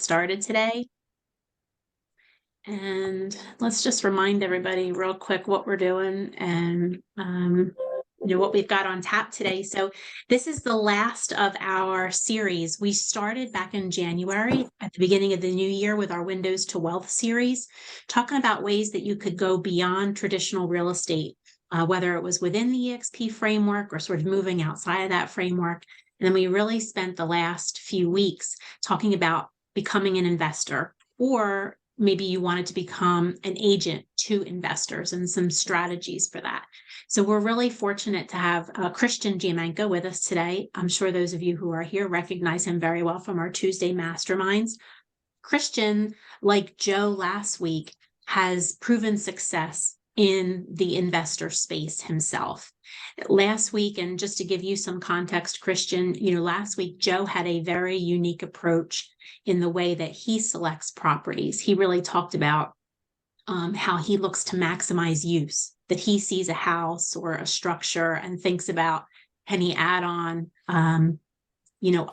started today. And let's just remind everybody real quick what we're doing and what we've got on tap today. So this is the last of our series. We started back in January at the beginning of the new year with our Windows to Wealth series, talking about ways that you could go beyond traditional real estate, whether it was within the EXP framework or sort of moving outside of that framework. And then we really spent the last few weeks talking about becoming an investor, or maybe you wanted to become an agent to investors and some strategies for that. So we're really fortunate to have Christian Giamenko with us today. I'm sure those of you who are here recognize him very well from our Tuesday masterminds. Christian, like Joe last week, has proven success in the investor space himself. Last week, and just to give you some context, Christian, last week, Joe had a very unique approach in the way that he selects properties. He really talked about how he looks to maximize use, that he sees a house or a structure and thinks about, can he add on,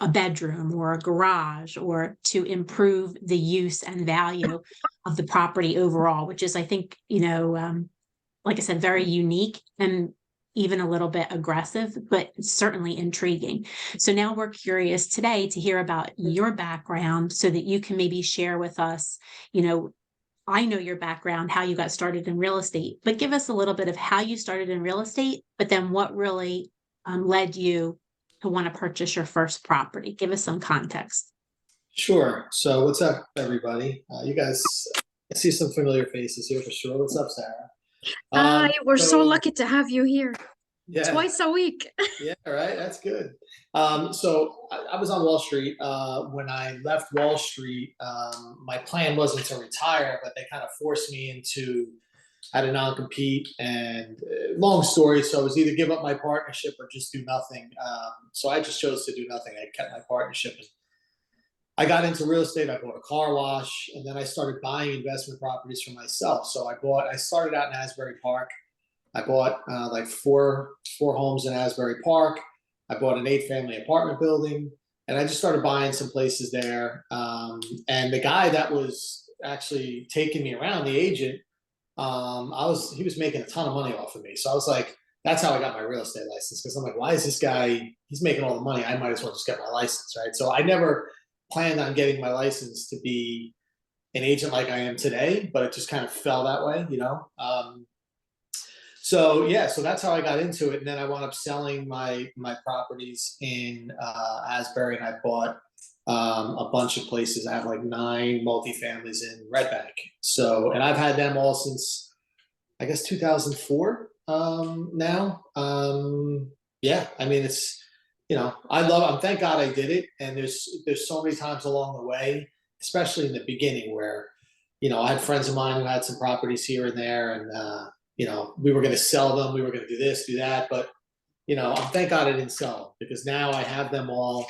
a bedroom or a garage, or to improve the use and value of the property overall, which is, I think, like I said, very unique and even a little bit aggressive, but certainly intriguing. So now we're curious today to hear about your background so that you can maybe share with us, I know your background, how you got started in real estate, but give us a little bit of how you started in real estate, but then what really led you to want to purchase your first property. Give us some context. Sure. So what's up, everybody? You guys, I see some familiar faces here for sure. What's up, Sarah? Hi, we're so lucky to have you here. Yeah. Twice a week. Yeah, right. That's good. So I was on Wall Street. When I left Wall Street, my plan wasn't to retire, but they kind of forced me into, I had a non-compete, and long story. So it was either give up my partnership or just do nothing. So I just chose to do nothing. I kept my partnership. I got into real estate. I bought a car wash, and then I started buying investment properties for myself. So I started out in Asbury Park. I bought like four homes in Asbury Park. I bought an 8-family apartment building, and I just started buying some places there. And the guy that was actually taking me around, the agent, he was making a ton of money off of me. So I was like, that's how I got my real estate license. Because I'm like, why is this guy, he's making all the money, I might as well just get my license, right? So I never planned on getting my license to be an agent like I am today, but it just kind of fell that way, So that's how I got into it. And then I wound up selling my properties in Asbury, and I bought a bunch of places. I have like 9 multifamilies in Red Bank. So, and I've had them all since, I guess, 2004 now. I mean, it's, I love them. Thank God I did it. And there's so many times along the way, especially in the beginning, where, I had friends of mine who had some properties here and there, and, we were going to sell them. We were going to do this, do that. But, thank God I didn't sell them, because now I have them all.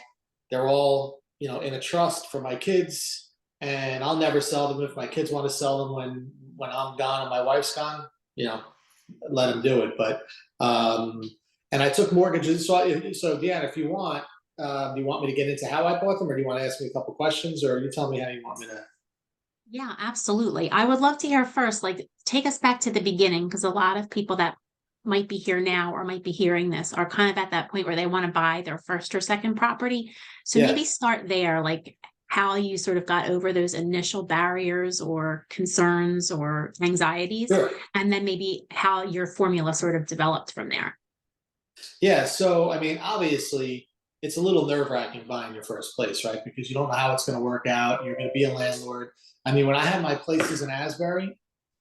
They're all, in a trust for my kids, and I'll never sell them. If my kids want to sell them when I'm gone and my wife's gone, let them do it. But, and I took mortgages. So Deanna, if you want, do you want me to get into how I bought them, or do you want to ask me a couple questions, or you tell me how you want me to? Yeah, absolutely. I would love to hear first, take us back to the beginning, because a lot of people that might be here now or might be hearing this are kind of at that point where they want to buy their first or second property. So maybe start there, how you sort of got over those initial barriers or concerns or anxieties, Sure. And then maybe how your formula sort of developed from there. Yeah. So, I mean, obviously, it's a little nerve-wracking buying your first place, right? Because you don't know how it's going to work out. You're going to be a landlord. I mean, when I had my places in Asbury,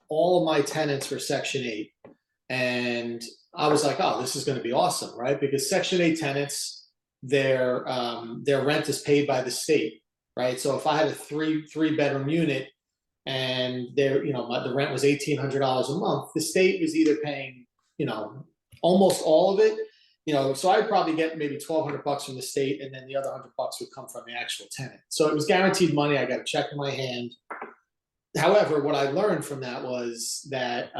all of my tenants were Section 8. And I was like, oh, this is going to be awesome, right? Because Section 8 tenants, their rent is paid by the state, right? So if I had a three-bedroom unit and the rent was $1,800 a month, the state was either paying, almost all of it. So I'd probably get maybe $1,200 from the state, and then the other $100 would come from the actual tenant. So it was guaranteed money. I got a check in my hand. However, what I learned from that was that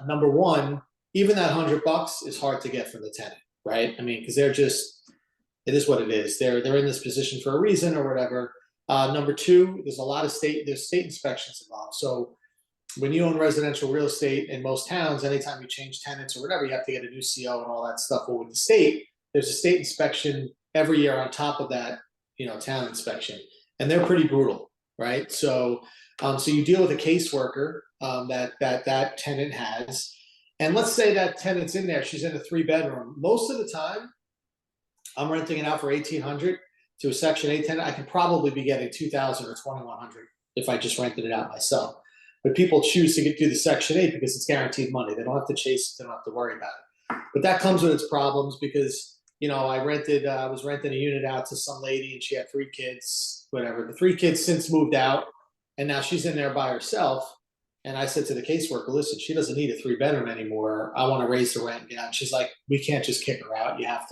number one, even that $100 is hard to get from the tenant, right? I mean, because it is what it is. They're in this position for a reason or whatever. Number two, there's state inspections involved. So when you own residential real estate in most towns, anytime you change tenants or whatever, you have to get a new CO and all that stuff. Well, with the state, there's a state inspection every year on top of that, town inspection, and they're pretty brutal, right? So, so you deal with a caseworker that tenant has, and let's say that tenant's in there, she's in a 3-bedroom. Most of the time, I'm renting it out for $1,800 to a Section 8 tenant. I could probably be getting $2,000 or $2,100 if I just rented it out myself. But people choose to do the Section 8 because it's guaranteed money. They don't have to chase it. They don't have to worry about it. But that comes with its problems because, I was renting a unit out to some lady and she had 3 kids, whatever. The 3 kids since moved out and now she's in there by herself. And I said to the caseworker, listen, she doesn't need a 3-bedroom anymore. I want to raise the rent. And she's like, we can't just kick her out. You have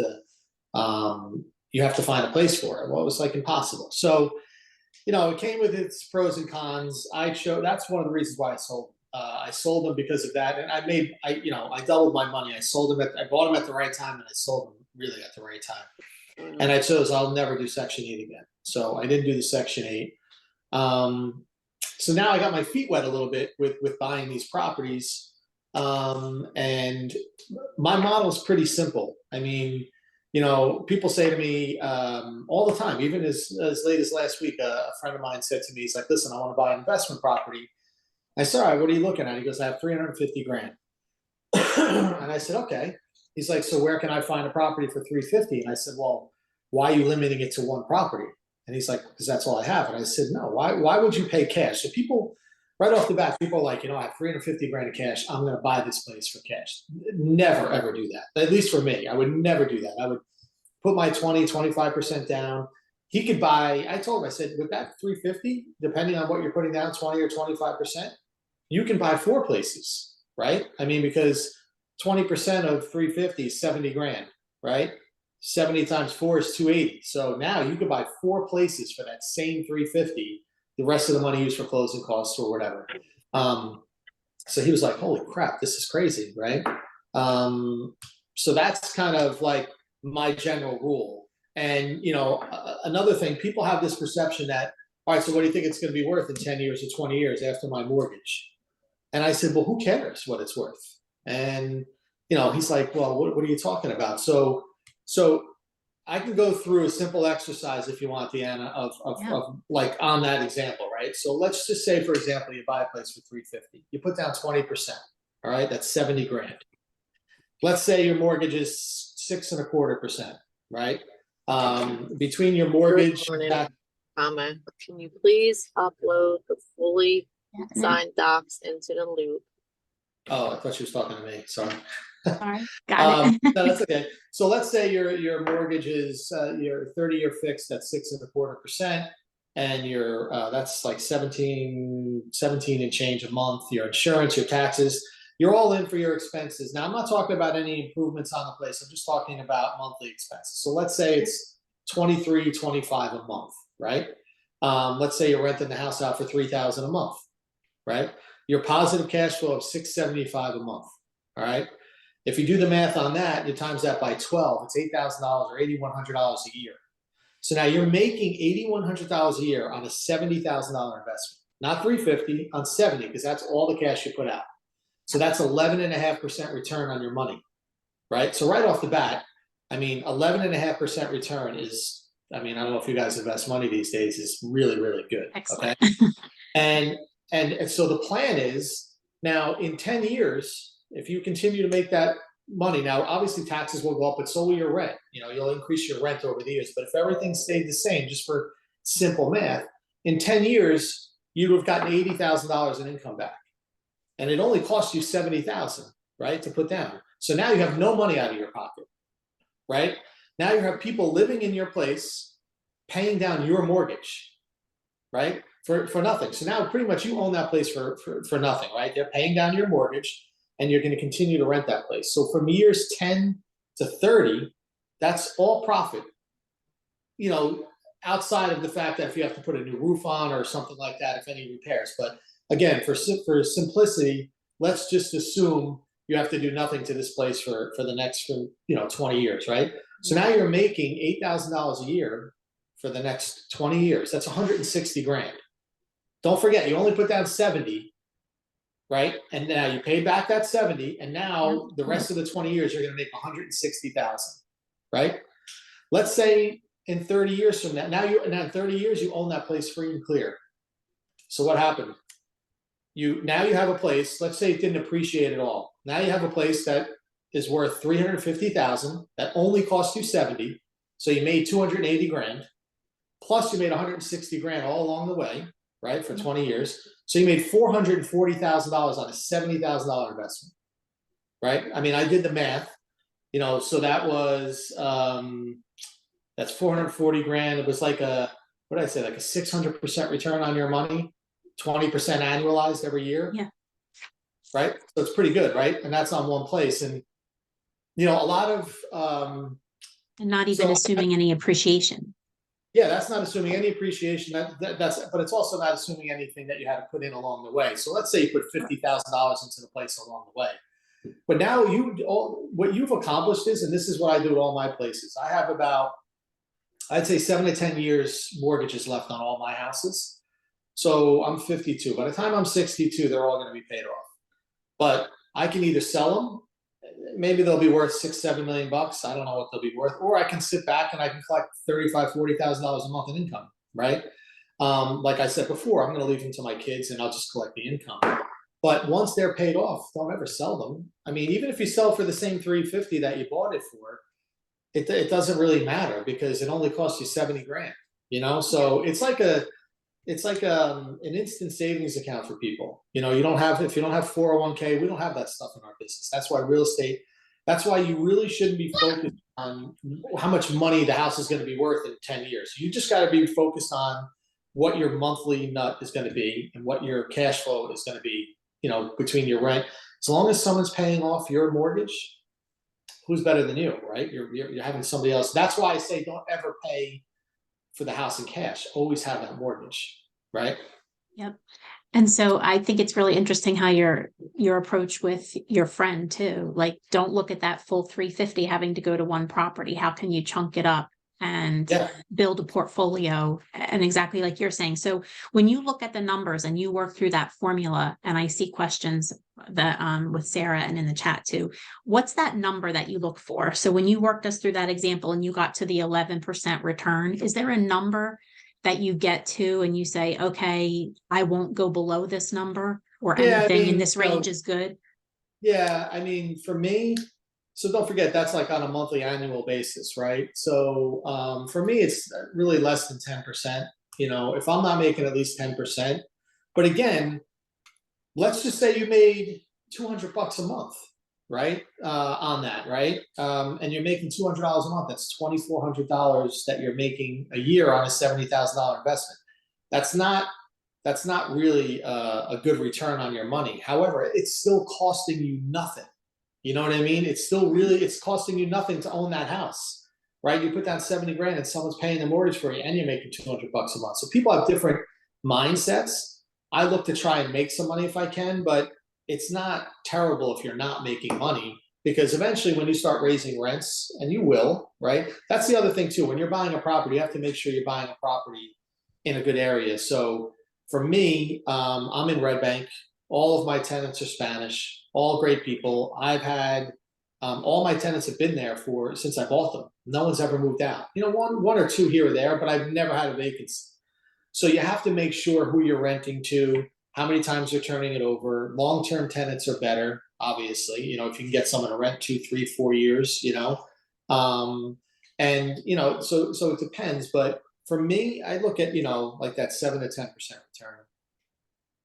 to find a place for her. Well, it was like impossible. So, it came with its pros and cons. That's one of the reasons why I sold them. I sold them because of that. And I doubled my money. I bought them at the right time and I sold them really at the right time. And I chose, I'll never do Section 8 again. So I didn't do the Section 8. So now I got my feet wet a little bit with buying these properties. And my model is pretty simple. I mean, people say to me all the time, even as late as last week, a friend of mine said to me, he's like, listen, I want to buy an investment property. I said, all right, what are you looking at? He goes, I have $350,000. And I said, okay. He's like, so where can I find a property for $350,000? And I said, well, why are you limiting it to one property? And he's like, because that's all I have. And I said, no, why would you pay cash? So people, right off the bat, people are like, I have $350,000 of cash. I'm going to buy this place for cash. Never, ever do that. At least for me, I would never do that. I would put my 25% down. He could buy, I told him, I said, with that $350,000, depending on what you're putting down, 20 or 25%, you can buy 4 places, right? I mean, because 20% of $350,000 is $70,000, right? 70 times 4 is $280. So now you could buy 4 places for that same $350,000. The rest of the money used for closing costs or whatever. So he was like, holy crap, this is crazy, right? So that's kind of like my general rule. And, another thing, people have this perception that, all right, so what do you think it's going to be worth in 10 years or 20 years after my mortgage? And I said, well, who cares what it's worth? And, he's like, well, what are you talking about? So I can go through a simple exercise if you want, Deanna, of like on that example, right? So let's just say, for example, you buy a place for $350,000. You put down 20%. All right, that's $70,000. Let's say your mortgage is 6.25%, right? Between your mortgage, comment. Can you please upload the fully signed docs into the loop? Oh, I thought she was talking to me. Sorry. Sorry, got it. No, that's okay. So let's say your mortgage is your 30-year fixed at 6.25%, and your that's like 17 and change a month. Your insurance, your taxes, you're all in for your expenses. Now I'm not talking about any improvements on the place. I'm just talking about monthly expenses. So let's say it's $23-25 a month, right? Let's say you're renting the house out for $3,000 a month, right? Your positive cash flow of $675 a month. All right. If you do the math on that, you times that by 12, it's $8,000 or $8,100 a year. So now you're making $8,100 a year on a $70,000 investment, not $350,000, on 70, because that's all the cash you put out. So that's 11.5% return on your money, right? So right off the bat, I mean, 11.5% return is, I mean, I don't know if you guys invest money these days, is really, really good. Excellent. Okay. And so the plan is now in 10 years, if you continue to make that money, now obviously taxes will go up, but so will your rent. You'll increase your rent over the years. But if everything stayed the same, just for simple math, in 10 years, you'd have gotten $80,000 in income back. And it only cost you $70,000, right, to put down. So now you have no money out of your pocket, right? Now you have people living in your place, paying down your mortgage, right, for nothing. So now pretty much you own that place for nothing, right? They're paying down your mortgage, and you're going to continue to rent that place. So from years 10 to 30, that's all profit, outside of the fact that if you have to put a new roof on or something like that, if any repairs. But again, for simplicity, let's just assume you have to do nothing to this place for the next 20 years, right? So now you're making $8,000 a year for the next 20 years. That's 160 grand. Don't forget, you only put down 70, right? And now you pay back that 70, and now the rest of the 20 years, you're going to make 160,000, right? Let's say in 30 years from now, in 30 years, you own that place free and clear. So what happened? Now you have a place, let's say it didn't appreciate at all. Now you have a place that is worth 350,000 that only cost you 70. So you made 280 grand, plus you made 160 grand all along the way, right? For 20 years. So you made $440,000 on a $70,000 investment, right? I mean, I did the math, so that was, that's 440 grand. It was like what did I say? Like a 600% return on your money, 20% annualized every year. Yeah. Right. So it's pretty good, right? And that's on one place. And, a lot of, And not even assuming any appreciation. yeah, that's not assuming any appreciation. But it's also not assuming anything that you had to put in along the way. So let's say you put $50,000 into the place along the way. But now what you've accomplished is, and this is what I do at all my places. I have about, I'd say 7 to 10 years mortgages left on all my houses. So I'm 52. By the time I'm 62, they're all going to be paid off. But I can either sell them. Maybe they'll be worth $6-7 million. I don't know what they'll be worth. Or I can sit back and I can collect $35,000-$40,000 a month in income, right? Like I said before, I'm going to leave them to my kids and I'll just collect the income. But once they're paid off, don't ever sell them. I mean, even if you sell for the same $350 that you bought it for, it doesn't really matter because it only costs you 70 grand. So it's like an instant savings account for people. If you don't have 401k, we don't have that stuff in our business. That's why real estate. That's why you really shouldn't be focused on how much money the house is going to be worth in 10 years. You just got to be focused on what your monthly nut is going to be and what your cash flow is going to be. Between your rent, as long as someone's paying off your mortgage, who's better than you, right? You're having somebody else. That's why I say don't ever pay for the house in cash. Always have that mortgage, right? Yep. And so I think it's really interesting how your approach with your friend too. Like, don't look at that full 350 having to go to one property. How can you chunk it up and build a portfolio? And exactly like you're saying. So when you look at the numbers and you work through that formula, and I see questions that with Sarah and in the chat too, what's that number that you look for? So when you worked us through that example and you got to the 11% return, is there a number that you get to and you say, okay, I won't go below this number, or anything in this range is good? Yeah, I mean, for me, so don't forget, that's like on a monthly annual basis, right? So for me, it's really less than 10%. If I'm not making at least 10%, but again, let's just say you made $200 a month, right? On that, right? And you're making $200 a month. That's $2,400 that you're making a year on a $70,000 investment. That's not really a good return on your money. However, it's still costing you nothing. You know what I mean? It's costing you nothing to own that house, right? You put down 70 grand and someone's paying the mortgage for you and you're making $200 a month. So people have different mindsets. I look to try and make some money if I can, but it's not terrible if you're not making money, because eventually when you start raising rents, and you will, right? That's the other thing too. When you're buying a property, you have to make sure you're buying a property in a good area. So for me, I'm in Red Bank. All of my tenants are Spanish, all great people. I've had all my tenants have been there since I bought them. No one's ever moved out. One or two here or there, but I've never had a vacancy. So you have to make sure who you're renting to, how many times you're turning it over. Long-term tenants are better, obviously. If you can get someone to rent 2, 3, 4 years, so it depends. But for me, I look at like that 7 to 10% return.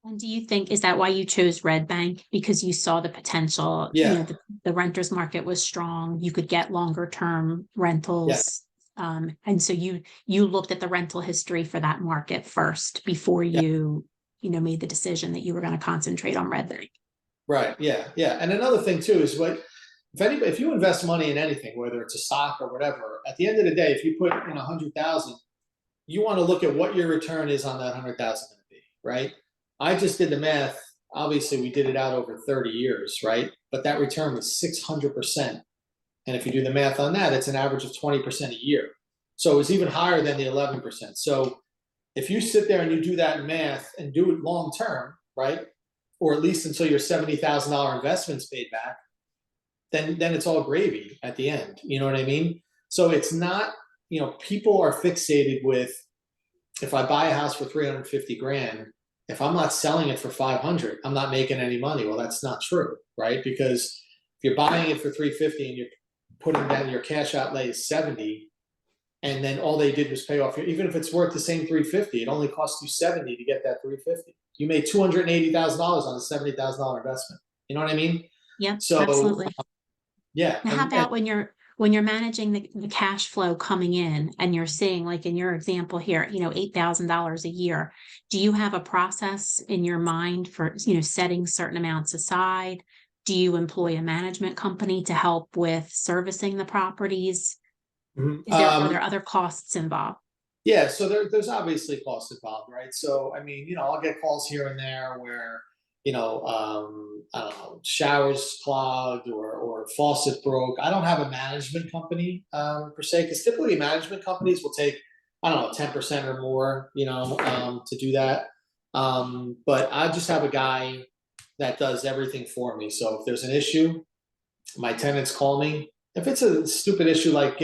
And do you think, is that why you chose Red Bank? Because you saw the potential? Yeah. The renters market was strong. You could get longer term rentals. Yeah. And so you looked at the rental history for that market first before you made the decision that you were going to concentrate on Red Bank. Right. Yeah. Yeah. And another thing too is if you invest money in anything, whether it's a stock or whatever, at the end of the day, if you put in 100,000, you want to look at what your return is on that 100,000 going to be, right? I just did the math. Obviously, we did it out over 30 years, right? But that return was 600%. And if you do the math on that, it's an average of 20% a year. So it was even higher than the 11%. So if you sit there and you do that math and do it long term, right? Or at least until your $70,000 investment's paid back, then it's all gravy at the end. You know what I mean? So it's not, people are fixated with, if I buy a house for 350 grand, if I'm not selling it for 500, I'm not making any money. Well, that's not true, right? Because if you're buying it for 350 and you're putting down your cash outlay is 70, and then all they did was pay off your, even if it's worth the same 350, it only costs you 70 to get that 350. You made $280,000 on a $70,000 investment. You know what I mean? Yeah, So absolutely. yeah. Now, how about when you're managing the cash flow coming in and you're seeing, like in your example here, $8,000 a year, do you have a process in your mind for, setting certain amounts aside? Do you employ a management company to help with servicing the properties? Are there other costs involved? Yeah, so there's obviously costs involved, right? So I mean, I'll get calls here and there where, I don't know, showers clogged or faucet broke. I don't have a management company per se, because typically management companies will take, I don't know, 10% or more, to do that. But I just have a guy that does everything for me. So if there's an issue, my tenants call me. If it's a stupid issue like,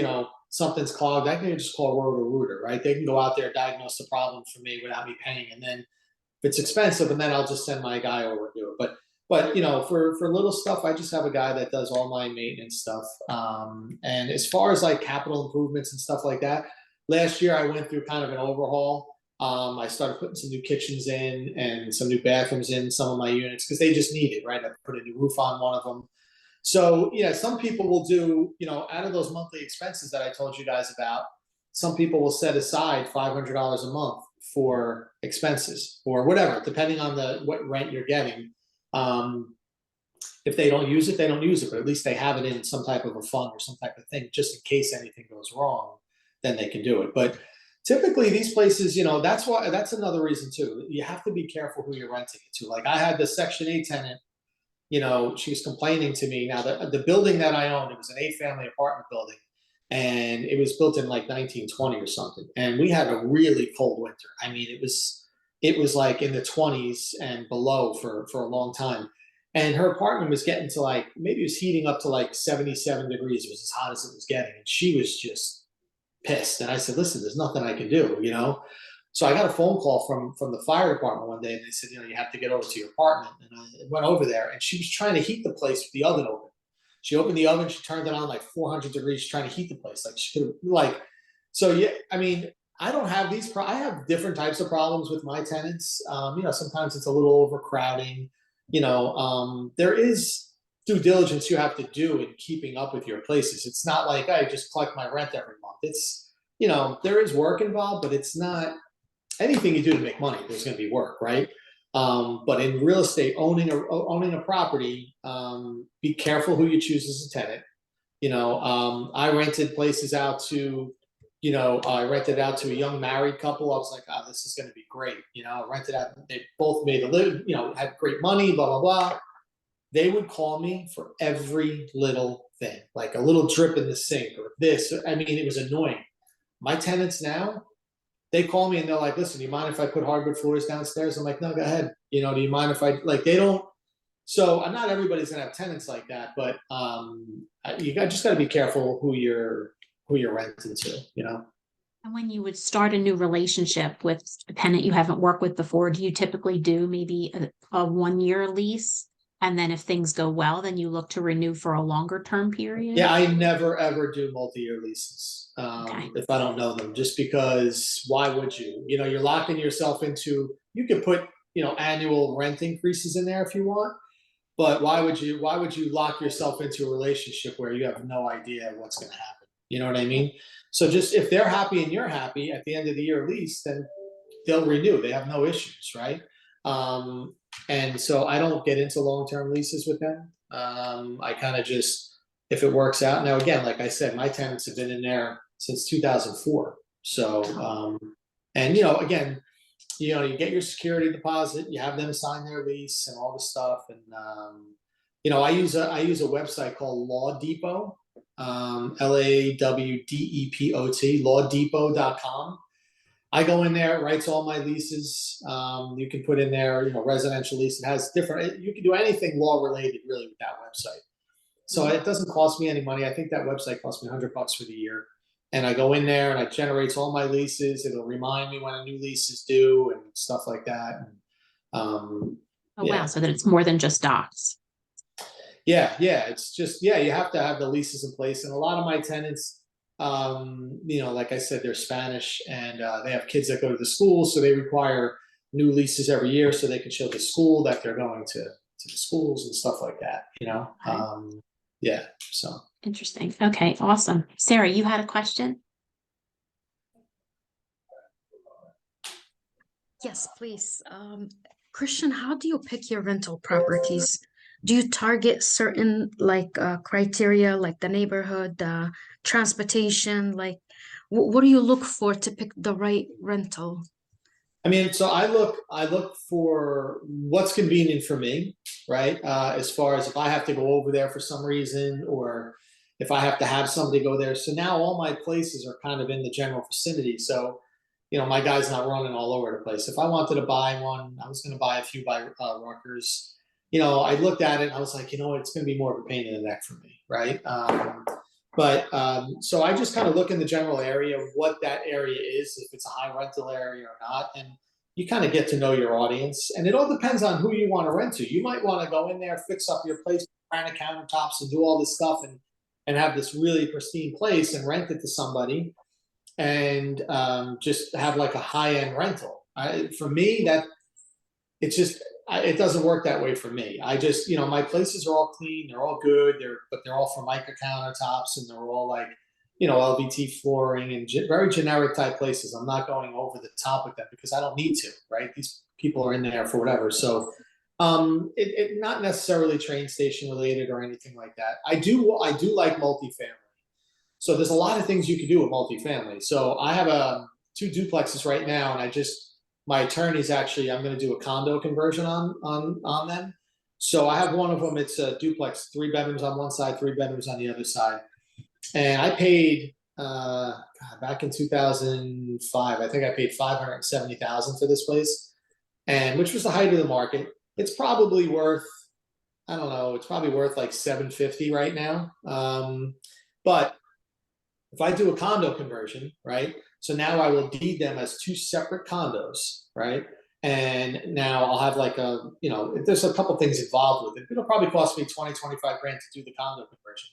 something's clogged, I can just call Roto-Rooter, right? They can go out there, diagnose the problem for me without me paying. And then if it's expensive, and then I'll just send my guy over to do it. But for little stuff, I just have a guy that does all my maintenance stuff. And as far as like capital improvements and stuff like that, last year I went through kind of an overhaul. I started putting some new kitchens in and some new bathrooms in some of my units because they just need it, right? I put a new roof on one of them. So yeah, some people will do, out of those monthly expenses that I told you guys about, some people will set aside $500 a month for expenses or whatever, depending on what rent you're getting. If they don't use it, they don't use it, but at least they have it in some type of a fund or some type of thing, just in case anything goes wrong, then they can do it. But typically these places, that's another reason too. You have to be careful who you're renting it to. Like I had the Section 8 tenant, she was complaining to me. Now the building that I owned, it was an 8-family apartment building, and it was built in like 1920 or something. And we had a really cold winter. I mean, it was like in the 20s and below for a long time. And her apartment was getting to like, maybe it was heating up to like 77 degrees. It was as hot as it was getting. And she was just pissed. And I said, listen, there's nothing I can do, So I got a phone call from the fire department one day, and they said, you have to get over to your apartment. And I went over there, and she was trying to heat the place with the oven open. She opened the oven, she turned it on like 400 degrees, trying to heat the place. Like she could so yeah. I mean, I don't have these. I have different types of problems with my tenants. Sometimes it's a little overcrowding. There is due diligence you have to do in keeping up with your places. It's not like I just collect my rent every month. It's there is work involved, but it's not anything you do to make money. There's going to be work, right? But in real estate, owning a property, be careful who you choose as a tenant. I rented places out to, I rented out to a young married couple. I was like, oh, this is going to be great. I rented out. They both made a living, had great money, blah blah blah. They would call me for every little thing, like a little drip in the sink or this. I mean, it was annoying. My tenants now, they call me and they're like, listen, do you mind if I put hardwood floors downstairs? I'm like, no, go ahead. Do you mind if I, they don't. So not everybody's gonna have tenants like that, but just gotta be careful who you're renting to, And when you would start a new relationship with a tenant you haven't worked with before, do you typically do maybe a 1-year lease? And then if things go well, then you look to renew for a longer term period? Yeah, I never ever do multi-year leases Okay. if I don't know them, just because why would you? You're locking yourself into, you could put, annual rent increases in there if you want, but why would you lock yourself into a relationship where you have no idea what's going to happen? You know what I mean? So just if they're happy and you're happy at the end of the year lease, then they'll renew. They have no issues, right? And so I don't get into long-term leases with them. I kind of just, if it works out. Now, again, like I said, my tenants have been in there since 2004. So, and again, you get your security deposit, you have them sign their lease and all the stuff. And, I use a website called Law Depot. LAWDEPOT, lawdepot.com. I go in there, it writes all my leases. You can put in there, residential lease. It has different, you can do anything law related really with that website. So it doesn't cost me any money. I think that website cost me $100 for the year. And I go in there and it generates all my leases. It'll remind me when a new lease is due and stuff like that. And, Oh, wow. So that it's more than just docs. yeah. It's just, you have to have the leases in place. And a lot of my tenants, like I said, they're Spanish and they have kids that go to the school. So they require new leases every year so they can show the school that they're going to the schools and stuff like that, so. Interesting. Okay, awesome. Sarah, you had a question? Yes, please. Christian, how do you pick your rental properties? Do you target certain criteria, like the neighborhood, the transportation? Like, what do you look for to pick the right rental? I mean, so I look for what's convenient for me, right? As far as if I have to go over there for some reason, or if I have to have somebody go there. So now all my places are kind of in the general vicinity. So, my guy's not running all over the place. If I wanted to buy one, I was going to buy a few by Rutgers. I looked at it and I was like, it's going to be more of a pain in the neck for me, right? So I just kind of look in the general area of what that area is, if it's a high rental area or not. And you kind of get to know your audience. And it all depends on who you want to rent to. You might want to go in there, fix up your place, granite countertops and do all this stuff and have this really pristine place and rent it to somebody and just have like a high-end rental. For me, it doesn't work that way for me. I just, my places are all clean, they're all good, but they're all Formica countertops and they're all like, LVT flooring and very generic type places. I'm not going over the top with them because I don't need to, right? These people are in there for whatever. So it not necessarily train station related or anything like that. I do like multifamily. So there's a lot of things you can do with multifamily. So I have 2 duplexes right now, and my attorney's actually, I'm going to do a condo conversion on them. So I have one of them. It's a duplex, 3 bedrooms on one side, 3 bedrooms on the other side. And I paid back in 2005. I think I paid $570,000 for this place, and which was the height of the market. It's probably worth, I don't know, it's probably worth like $750 right now. But if I do a condo conversion, right? So now I will deed them as 2 separate condos, right? And now I'll have like there's a couple things involved with it. It'll probably cost me 20, 25 grand to do the condo conversion.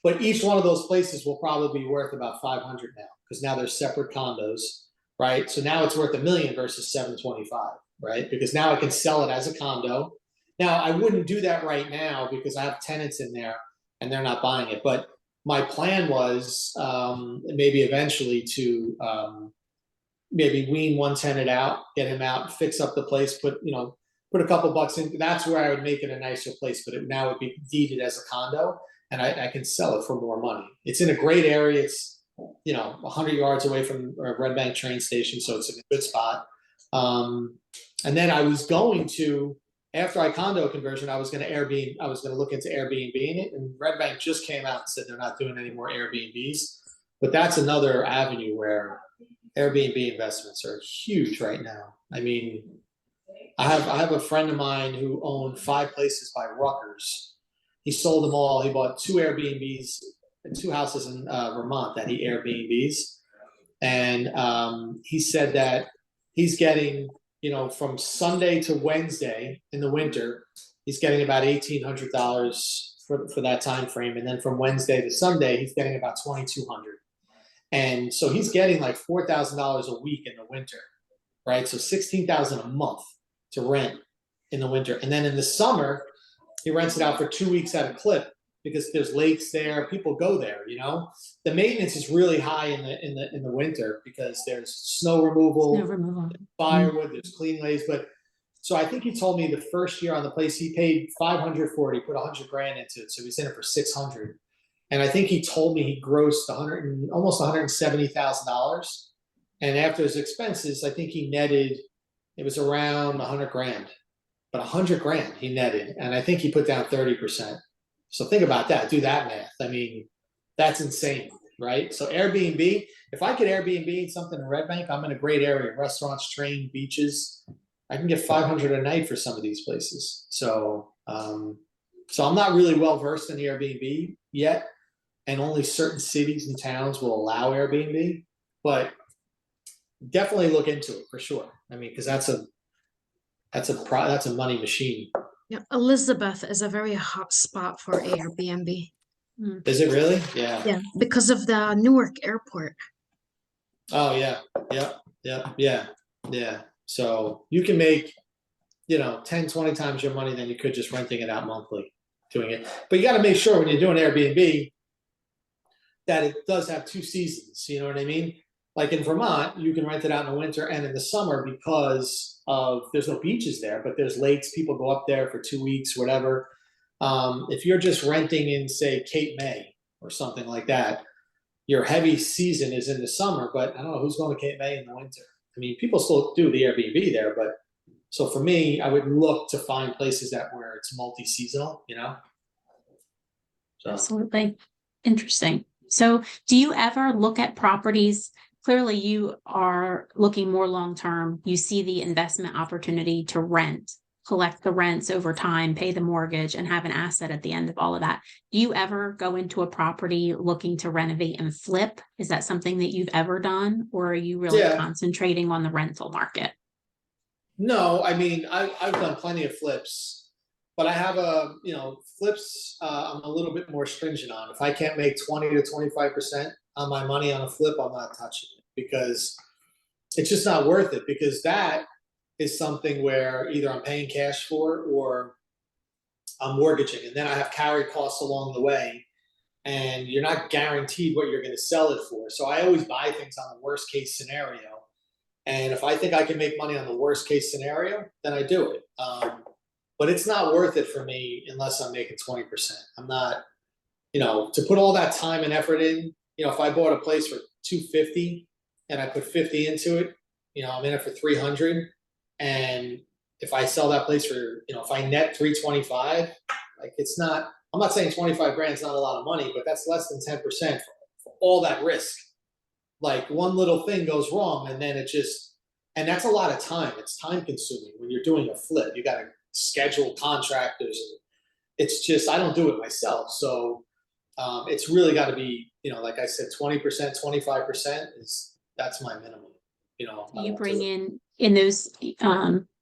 But each one of those places will probably be worth about 500 now, because now they're separate condos, right? So now it's worth $1 million versus 725, right? Because now I can sell it as a condo. Now I wouldn't do that right now because I have tenants in there and they're not buying it. But my plan was maybe eventually to maybe wean one tenant out, get him out, fix up the place, put a couple bucks in. That's where I would make it a nicer place, but now it would be deeded as a condo, and I can sell it for more money. It's in a great area. It's 100 yards away from Red Bank train station, so it's a good spot. And then I was going to, after I condo conversion, I was going to look into Airbnb in it, and Red Bank just came out and said they're not doing any more Airbnbs. But that's another avenue where Airbnb investments are huge right now. I mean, I have a friend of mine who owned 5 places by Rutgers. He sold them all. He bought 2 Airbnbs and 2 houses in Vermont that he Airbnbs, and he said that he's getting, from Sunday to Wednesday in the winter, he's getting about $1,800 for that time frame, and then from Wednesday to Sunday, he's getting about $2,200. And so he's getting like $4,000 a week in the winter, right? So $16,000 a month to rent in the winter, and then in the summer, he rents it out for 2 weeks at a clip because there's lakes there. People go there. The maintenance is really high in the winter because there's snow removal, firewood, there's cleaning ladies. But so I think he told me the first year on the place he paid $500 for it. He put $100 grand into it, so he's in it for $600. And I think he told me he grossed almost $170,000. And after his expenses, I think he netted, it was around $100 grand. But $100 grand he netted, and I think he put down 30%. So think about that. Do that math. I mean, That's insane, right? So Airbnb, if I could Airbnb something in Red Bank, I'm in a great area, restaurants, train, beaches. I can get 500 a night for some of these places. So, so I'm not really well versed in the Airbnb yet, and only certain cities and towns will allow Airbnb, but definitely look into it for sure. I mean, because that's a money machine. Yeah, Elizabeth is a very hot spot for Airbnb. Is it really? Yeah. Yeah, because of the Newark airport. Oh yeah. Yeah. So you can make, 10, 20 times your money than you could just renting it out monthly doing it. But you got to make sure when you're doing Airbnb that it does have 2 seasons. You know what I mean? Like in Vermont, you can rent it out in the winter and in the summer because there's no beaches there, but there's lakes. People go up there for 2 weeks, whatever. If you're just renting in, say, Cape May or something like that, your heavy season is in the summer, but I don't know who's going to Cape May in the winter. I mean, people still do the Airbnb there, but so for me, I would look to find places where it's multi-seasonal, So Absolutely. Interesting. So do you ever look at properties? Clearly, you are looking more long-term. You see the investment opportunity to rent, collect the rents over time, pay the mortgage, and have an asset at the end of all of that. Do you ever go into a property looking to renovate and flip? Is that something that you've ever done, or are you really Yeah. concentrating on the rental market? No, I mean, I've done plenty of flips, but I have flips, I'm a little bit more stringent on. If I can't make 20 to 25% on my money on a flip, I'm not touching it because it's just not worth it, because that is something where either I'm paying cash for or I'm mortgaging, and then I have carry costs along the way, and you're not guaranteed what you're going to sell it for. So I always buy things on the worst case scenario. And if I think I can make money on the worst case scenario, then I do it. But it's not worth it for me unless I'm making 20%. I'm not, to put all that time and effort in, if I bought a place for 250 and I put 50 into it, I'm in it for 300. And if I sell that place for, if I net 325, like I'm not saying 25 grand is not a lot of money, but that's less than 10% for all that risk. Like one little thing goes wrong and then and that's a lot of time. It's time consuming when you're doing a flip. You got to schedule contractors. And it's just, I don't do it myself. So it's really got to be, like I said, 20%, 25% that's my minimum. Do you bring in those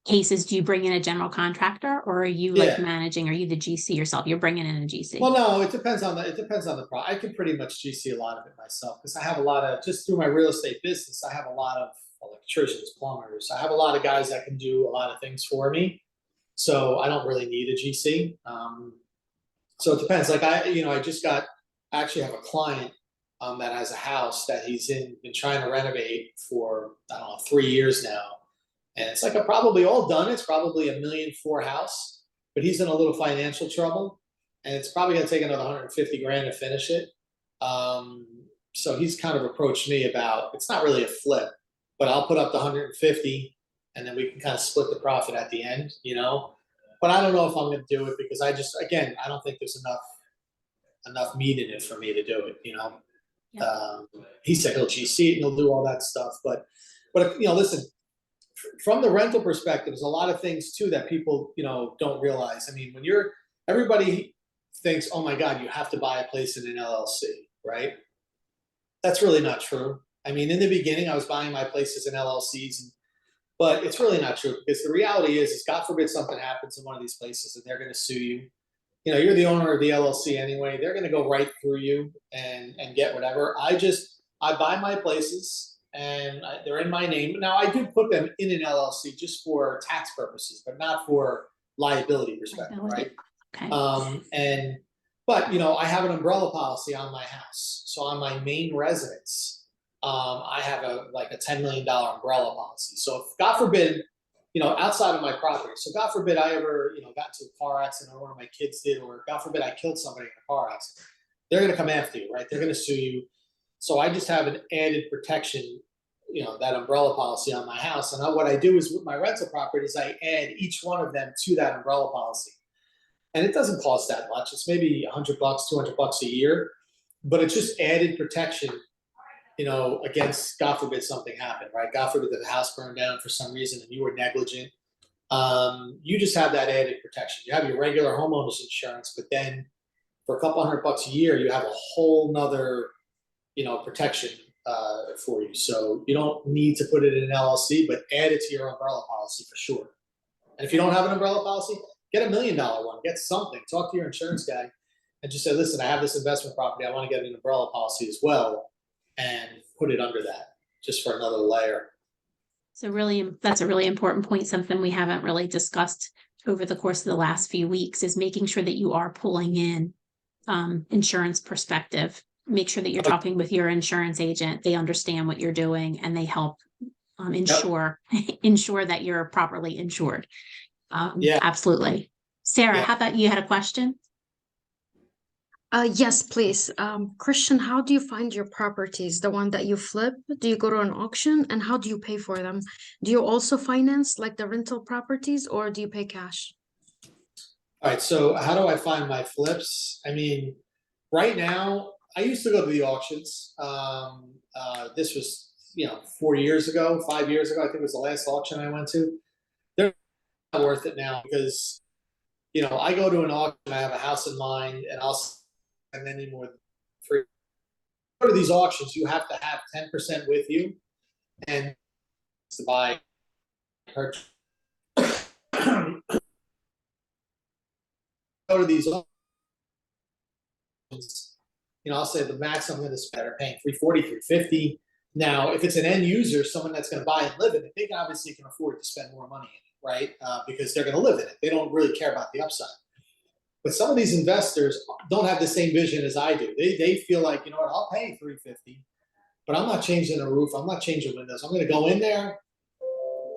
cases, do you bring in a general contractor, or are you managing? Are you the GC yourself? You're bringing in a GC. Well, no, it depends on the pro. I can pretty much GC a lot of it myself because I have a lot of, just through my real estate business, I have a lot of electricians, plumbers. I have a lot of guys that can do a lot of things for me. So I don't really need a GC. So it depends. Like I actually have a client that has a house that he's been trying to renovate for, I don't know, 3 years now. And it's like probably all done. It's probably $1.4 million house, but he's in a little financial trouble, and it's probably going to take another 150 grand to finish it. So he's kind of approached me about, it's not really a flip, but I'll put up the 150, and then we can kind of split the profit at the end, But I don't know if I'm going to do it because I don't think there's enough meat in it for me to do it, Yeah. He said he'll GC it and he'll do all that stuff, but listen. From the rental perspective, there's a lot of things too that people, don't realize. I mean, everybody thinks, oh my God, you have to buy a place in an LLC, right? That's really not true. I mean, in the beginning, I was buying my places in LLCs, but it's really not true because the reality is God forbid something happens in one of these places and they're going to sue you. You're the owner of the LLC anyway. They're going to go right through you and get whatever. I buy my places. And they're in my name. Now, I do put them in an LLC just for tax purposes, but not for liability perspective, right? Okay. But I have an umbrella policy on my house. So on my main residence, I have a $10 million umbrella policy. So if, God forbid, outside of my property, so God forbid I ever, got into a car accident or one of my kids did, or God forbid I killed somebody in a car accident, they're going to come after you, right? They're going to sue you. So I just have an added protection, that umbrella policy on my house. And what I do is with my rental properties, I add each one of them to that umbrella policy. And it doesn't cost that much. It's maybe $100, $200 a year. but it's just added protection, against, God forbid, something happened, right? God forbid that the house burned down for some reason and you were negligent. You just have that added protection. You have your regular homeowners insurance, but then for a couple $100 a year, you have a whole nother, protection for you. So you don't need to put it in an LLC, but add it to your umbrella policy for sure. And if you don't have an umbrella policy, get $1 million one, get something, talk to your insurance guy and just say, listen, I have this investment property. I want to get an umbrella policy as well, and put it under that just for another layer. So really, that's a really important point. Something we haven't really discussed over the course of the last few weeks is making sure that you are pulling in insurance perspective. Make sure that you're talking with your insurance agent. They understand what you're doing and they help ensure that you're properly insured. Yeah. Absolutely. Sarah, Yeah. how about you had a question? Yes, please. Christian, how do you find your properties? The one that you flip? Do you go to an auction? And how do you pay for them? Do you also finance like the rental properties, or do you pay cash? All right. So how do I find my flips? I mean, right now, I used to go to the auctions. This was, 4 years ago, 5 years ago, I think it was the last auction I went to. They're not worth it now because, I go to an auction, I have a house in mind, and I'll spend any more than three. Go to these auctions, you have to have 10% with you, and to buy. Purchase. Go to these auctions. I'll say the max I'm going to spend are paying $340, $350. Now, if it's an end user, someone that's going to buy and live in it, they obviously can afford to spend more money in it, right? Because they're going to live in it. They don't really care about the upside. But some of these investors don't have the same vision as I do. They feel like, you know what, I'll pay $350, but I'm not changing the roof. I'm not changing windows. I'm going to go in there.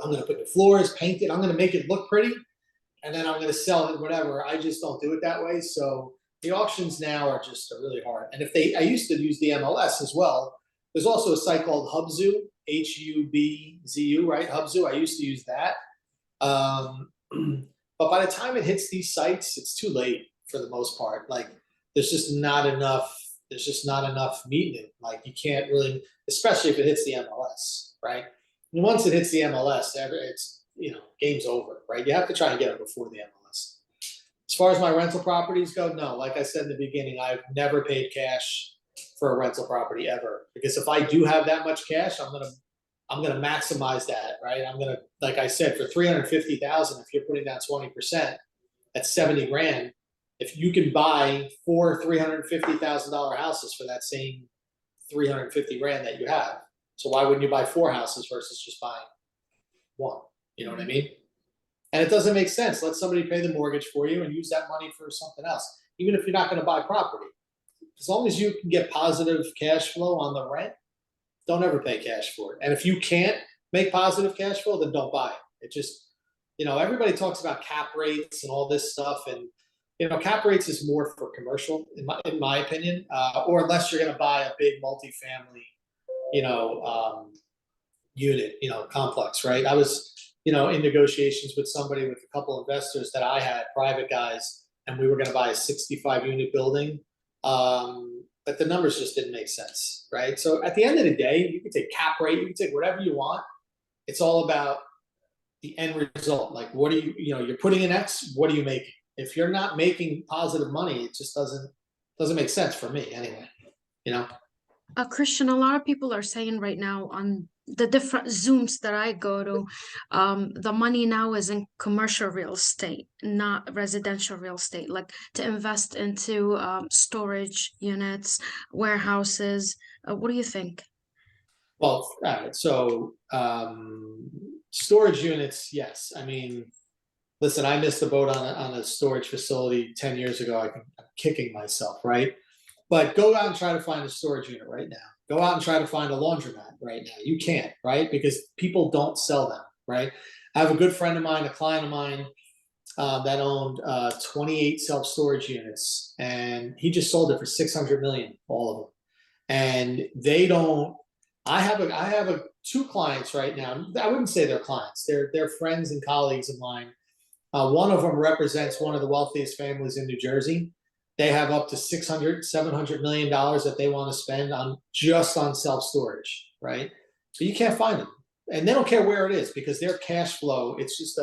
I'm going to put the floors, paint it. I'm going to make it look pretty, and then I'm going to sell it, whatever. I just don't do it that way. So the auctions now are really hard. And I used to use the MLS as well. There's also a site called Hubzu, HUBZU, right? Hubzu. I used to use that. But by the time it hits these sites, it's too late for the most part. Like there's just not enough meat in it. Like you can't really, especially if it hits the MLS, right? And once it hits the MLS, it's, game's over, right? You have to try and get it before the MLS. As far as my rental properties go, no, like I said in the beginning, I've never paid cash for a rental property ever, because if I do have that much cash, I'm gonna maximize that, right? I'm gonna, like I said, for $350,000, if you're putting down 20%, that's $70,000. If you can buy 4 $350,000 houses for that same $350,000 that you have, so why wouldn't you buy 4 houses versus just buying 1? You know what I mean? And it doesn't make sense. Let somebody pay the mortgage for you and use that money for something else, even if you're not going to buy property. As long as you can get positive cash flow on the rent, don't ever pay cash for it. And if you can't make positive cash flow, then don't buy it. It just, everybody talks about cap rates and all this stuff. And, cap rates is more for commercial, in my opinion, or unless you're going to buy a big multifamily, unit, complex, right? I was, in negotiations with somebody, with a couple investors that I had, private guys, and we were going to buy a 65-unit building. But the numbers just didn't make sense, right? So at the end of the day, you can take cap rate, you can take whatever you want. It's all about the end result. Like, what are you're putting in X, what are you making? If you're not making positive money, it just doesn't make sense for me anyway, Christian, a lot of people are saying right now on the different Zooms that I go to, the money now is in commercial real estate, not residential real estate, like to invest into storage units, warehouses. What do you think? Well, all right. So storage units, yes. I mean, listen, I missed the boat on a storage facility 10 years ago. I'm kicking myself, right? But go out and try to find a storage unit right now. Go out and try to find a laundromat right now. You can't, right? Because people don't sell them, right? I have a good friend of mine, a client of mine, that owned 28 self-storage units, and he just sold it for $600 million, all of them. And they don't. I have 2 clients right now. I wouldn't say they're clients. They're friends and colleagues of mine. One of them represents one of the wealthiest families in New Jersey. they have up to 600, $700 million that they want to spend on just on self-storage, right? So you can't find them. And they don't care where it is because their cash flow, it's just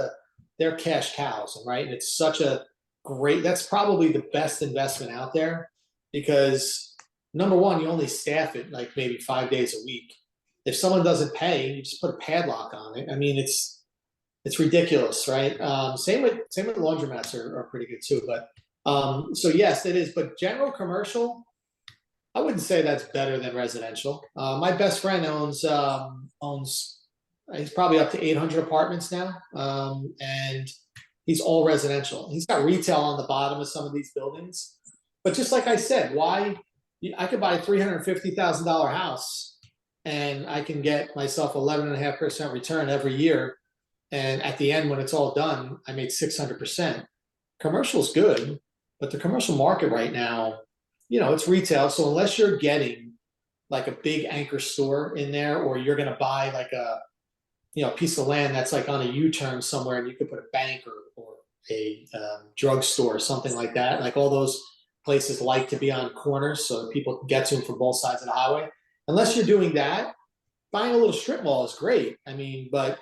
they're cash cows, right? And it's such a great, that's probably the best investment out there because number one, you only staff it like maybe 5 days a week. If someone doesn't pay, you just put a padlock on it. I mean, it's ridiculous, right? Same with laundromats are pretty good too. But so yes, it is. But general commercial, I wouldn't say that's better than residential. My best friend owns he's probably up to 800 apartments now, and he's all residential. He's got retail on the bottom of some of these buildings, but just like I said, why I could buy a $350,000 house and I can get myself 11.5% return every year. And at the end, when it's all done, I made 600%. Commercial's good, but the commercial market right now, it's retail. So unless you're getting like a big anchor store in there, or you're going to buy like a, piece of land that's like on a U-turn somewhere and you could put a bank or a drugstore or something like that. Like all those places like to be on corners so that people can get to them from both sides of the highway. Unless you're doing that, buying a little strip mall is great. I mean, but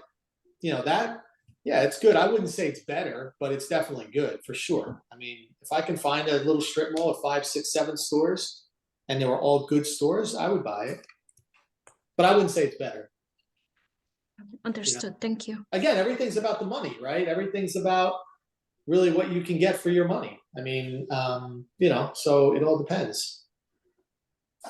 it's good. I wouldn't say it's better, but it's definitely good for sure. I mean, if I can find a little strip mall of 5, 6, 7 stores and they were all good stores, I would buy it. But I wouldn't say it's better. Understood. Thank you. Again, everything's about the money, right? Everything's about really what you can get for your money. I mean, so it all depends.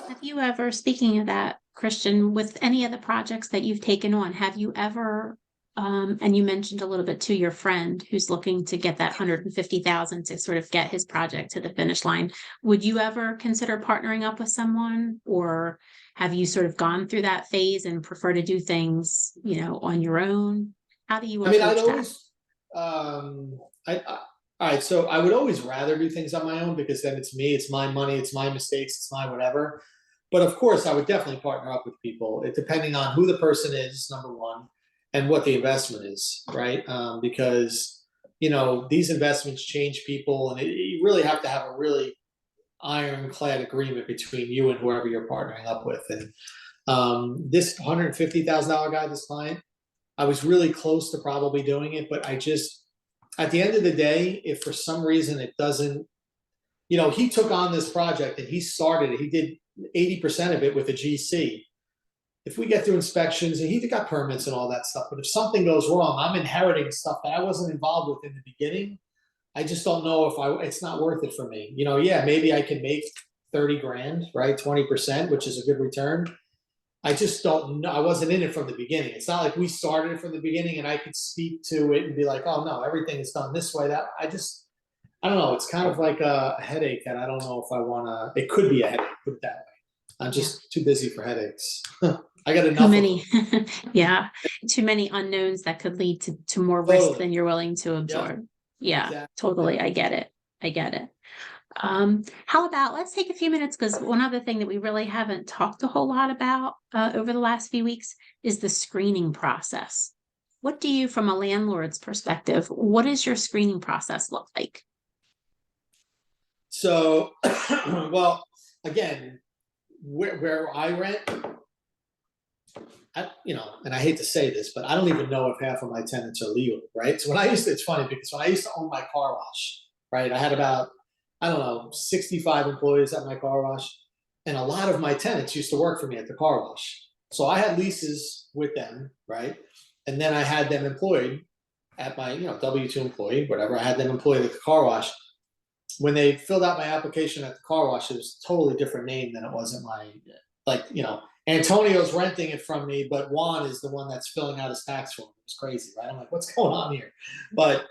Have you ever, speaking of that, Christian, with any of the projects that you've taken on, have you ever, and you mentioned a little bit to your friend who's looking to get that 150,000 to sort of get his project to the finish line, would you ever consider partnering up with someone, or have you sort of gone through that phase and prefer to do things, on your own? How do you approach I'd that? always, all right, so I would always rather do things on my own because then it's me, it's my money, it's my mistakes, it's my whatever. But of course, I would definitely partner up with people, depending on who the person is, number one, and what the investment is, right? Because, these investments change people, and you really have to have a really ironclad agreement between you and whoever you're partnering up with. And this $150,000 guy, this client, I was really close to probably doing it, but at the end of the day, if for some reason it doesn't, he took on this project and he started it. He did 80% of it with a GC. If we get through inspections, and he got permits and all that stuff, but if something goes wrong, I'm inheriting stuff that I wasn't involved with in the beginning. I just don't know if it's not worth it for me. Maybe I can make 30 grand, right? 20%, which is a good return. I just don't know. I wasn't in it from the beginning. It's not like we started it from the beginning and I could speak to it and be like, oh no, everything is done this way. I don't know. It's kind of like a headache that I don't know if I want to, it could be a headache, put it that way. I'm just too busy for headaches. I got enough. Too many, yeah, too many unknowns that could lead to more risk than you're willing to absorb. Yeah, Exactly. totally. I get it. How about, let's take a few minutes, because one other thing that we really haven't talked a whole lot about over the last few weeks is the screening process. What do you, from a landlord's perspective, what does your screening process look like? So, well, again, where I rent, and I hate to say this, but I don't even know if half of my tenants are legal, right? So it's funny because when I used to own my car wash, right, I had about, 65 employees at my car wash, and a lot of my tenants used to work for me at the car wash. So I had leases with them, right? And then I had them employed at my, W-2 employee, whatever. I had them employed at the car wash. When they filled out my application at the car wash, it was a totally different name than it was at my, Antonio's renting it from me, but Juan is the one that's filling out his tax form. It's crazy, right? I'm like, what's going on here? But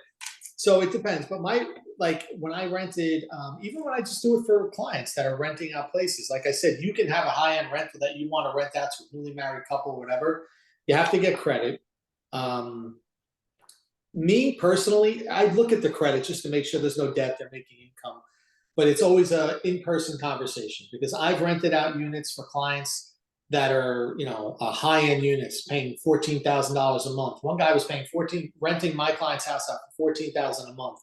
so it depends. But when I rented, even when I just do it for clients that are renting out places, like I said, you can have a high-end rental that you want to rent out to a newly married couple or whatever. You have to get credit. Me personally, I look at the credit just to make sure there's no debt, they're making income. But it's always an in-person conversation because I've rented out units for clients that are, high-end units paying $14,000 a month. One guy was paying renting my client's house out for $14,000 a month.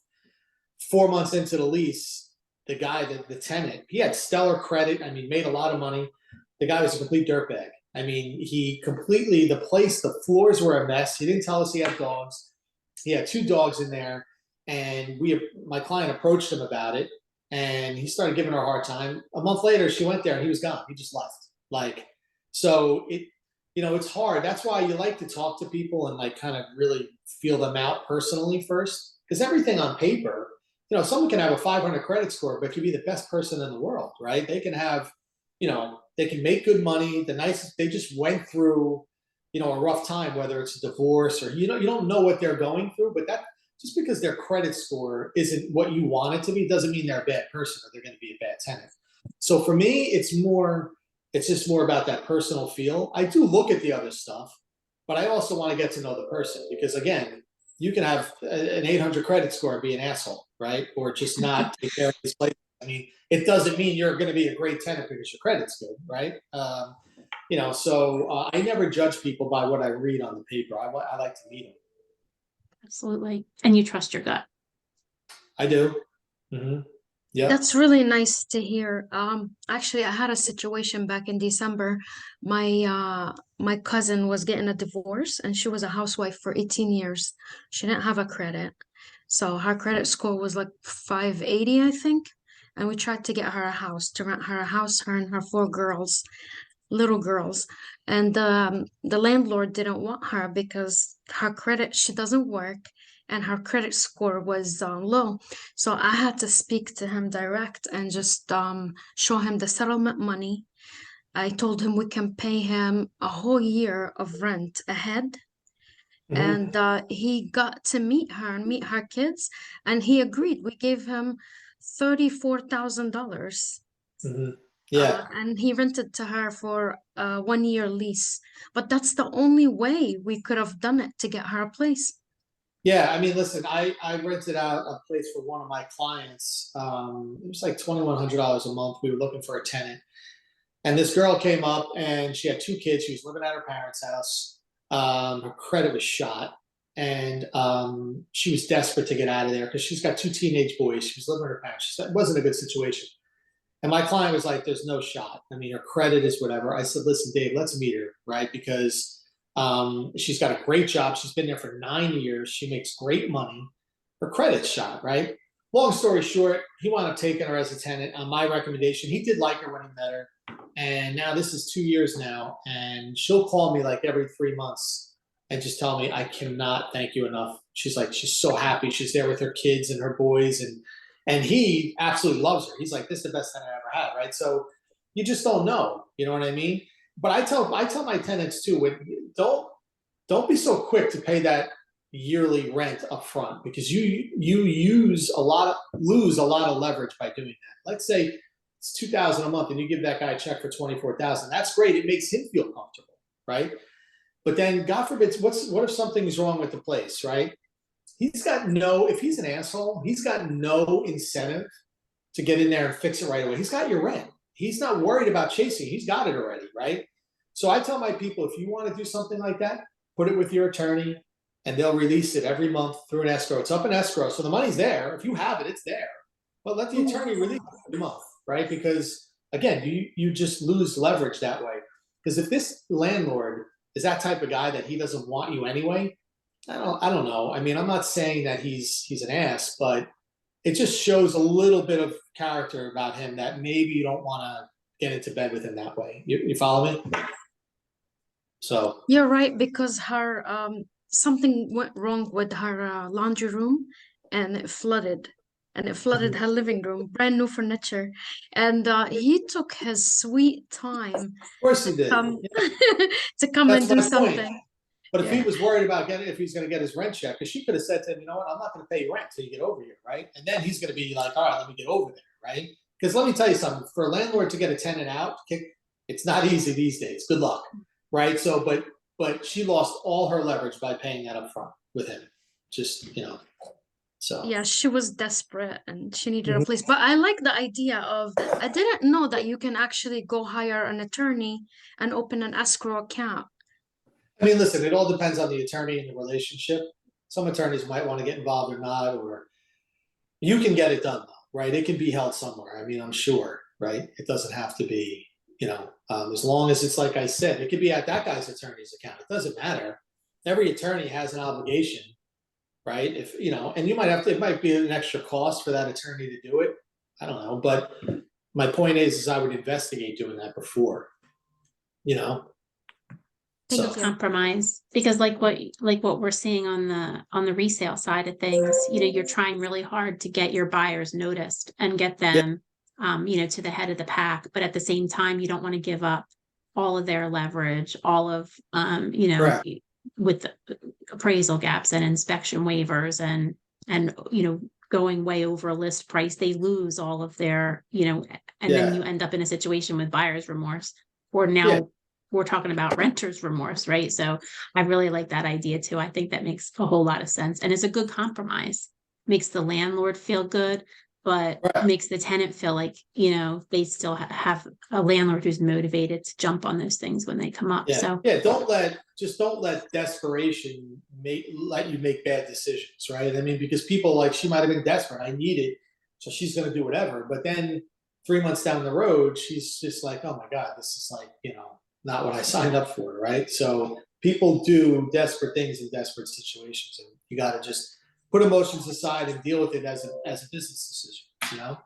4 months into the lease, the guy, the tenant, he had stellar credit. I mean, made a lot of money. The guy was a complete dirtbag. I mean, the floors were a mess. He didn't tell us he had dogs. He had 2 dogs in there, and my client approached him about it, and he started giving her a hard time. A month later, she went there and he was gone. He just left. Like, so it's hard. That's why you like to talk to people and like kind of really feel them out personally first, because everything on paper, someone can have a 500 credit score, but could be the best person in the world, right? They can have, they can make good money. They just went through, a rough time, whether it's a divorce or, you don't know what they're going through, but that just because their credit score isn't what you want it to be, doesn't mean they're a bad person or they're going to be a bad tenant. So for me, it's just more about that personal feel. I do look at the other stuff, but I also want to get to know the person, because again, you can have an 800 credit score and be an asshole, right? Or just not take care of this place. I mean, it doesn't mean you're going to be a great tenant because your credit's good, right? So I never judge people by what I read on the paper. I like to meet them. Absolutely. And you trust your gut. I do. Mm-hmm. Yeah. That's really nice to hear. Actually, I had a situation back in December. My cousin was getting a divorce, and she was a housewife for 18 years. She didn't have a credit. So her credit score was like 580, I think. And we tried to get her a house, to rent her a house, her and her 4 girls, little girls. And the landlord didn't want her because her credit, she doesn't work, and her credit score was low. So I had to speak to him direct and just show him the settlement money. I told him we can pay him a whole year of rent ahead. Mhm. And he got to meet her and meet her kids, and he agreed. We gave him $34,000. Mhm. Yeah. And he rented to her for a 1-year lease. But that's the only way we could have done it to get her a place. Yeah, I mean, listen, I rented out a place for one of my clients. It was like $2,100 a month. We were looking for a tenant, and this girl came up, and she had 2 kids. She was living at her parents' house. Her credit was shot, and she was desperate to get out of there because she's got 2 teenage boys. She was living with her parents. It wasn't a good situation. And my client was like, "There's no shot. I mean, her credit is whatever." I said, "Listen, Dave, let's meet her, right? Because she's got a great job. She's been there for 9 years. She makes great money. Her credit's shot, right?" Long story short, he wound up taking her as a tenant on my recommendation. He did like her when he met her. And now this is 2 years now. And she'll call me like every 3 months and just tell me, "I cannot thank you enough." She's like, she's so happy. She's there with her kids and her boys. And he absolutely loves her. He's like, "This is the best tenant I ever had," right? So you just don't know. You know what I mean? But I tell my tenants too, don't be so quick to pay that yearly rent up front, because you lose a lot of leverage by doing that. Let's say it's $2,000 a month and you give that guy a check for $24,000. That's great. It makes him feel comfortable, right? But then God forbid, what if something's wrong with the place, right? If he's an asshole, he's got no incentive to get in there and fix it right away. He's got your rent. He's not worried about chasing. He's got it already, right? So I tell my people, if you want to do something like that, put it with your attorney, and they'll release it every month through an escrow. It's up in escrow, so the money's there. If you have it, it's there. But let the attorney release it every month, right? Because again, you just lose leverage that way. Because if this landlord is that type of guy that he doesn't want you anyway, I don't know. I mean, I'm not saying that he's an ass, but it just shows a little bit of character about him that maybe you don't want to get into bed with him that way. You follow me? So You're right, because her something went wrong with her laundry room, and it flooded. And it flooded her living room, brand new furniture. And he took his sweet time of course he did. come Yeah, to come that's and do my point. something. But if he Yeah. was worried about if he's going to get his rent check, because she could have said to him, "You know what? I'm not going to pay you rent till you get over here," right? And then he's going to be like, "All right, let me get over there," right? Because let me tell you something: for a landlord to get a tenant out, it's not easy these days. Good luck, right? So, but she lost all her leverage by paying that up front with him. Just so. Yeah, she was desperate and she needed a Mhm. place. But I like the idea of, I didn't know that you can actually go hire an attorney and open an escrow account. I mean, listen, it all depends on the attorney and the relationship. Some attorneys might want to get involved or not, or you can get it done though. right? It can be held somewhere. I mean, I'm sure, right? It doesn't have to be, as long as it's like I said, it could be at that guy's attorney's account. It doesn't matter. Every attorney has an obligation, right? If, and you might have to, it might be an extra cost for that attorney to do it. I don't know. But my point is I would investigate doing that before, Think So, of compromise, because like what we're seeing on the resale side of things, you're trying really hard to get your buyers noticed and get them, to the head of the pack. But at the same time, you don't want to give up all of their leverage, all of, correct. with the appraisal gaps and inspection waivers and going way over list price, they lose all of their, and then Yeah. you end up in a situation with buyer's remorse. Or now Yeah. we're talking about renter's remorse, right? So I really like that idea too. I think that makes a whole lot of sense. And it's a good compromise. Makes the landlord feel good, but Right. makes the tenant feel like, they still have a landlord who's motivated to jump on those things when they come up. Yeah. So Yeah. Don't let desperation let you make bad decisions, right? I mean, because people she might have been desperate. I need it. So she's going to do whatever. But then 3 months down the road, she's just like, oh my God, this is not what I signed up for, right? So people do desperate things in desperate situations, and you got to just put emotions aside and deal with it as a business decision.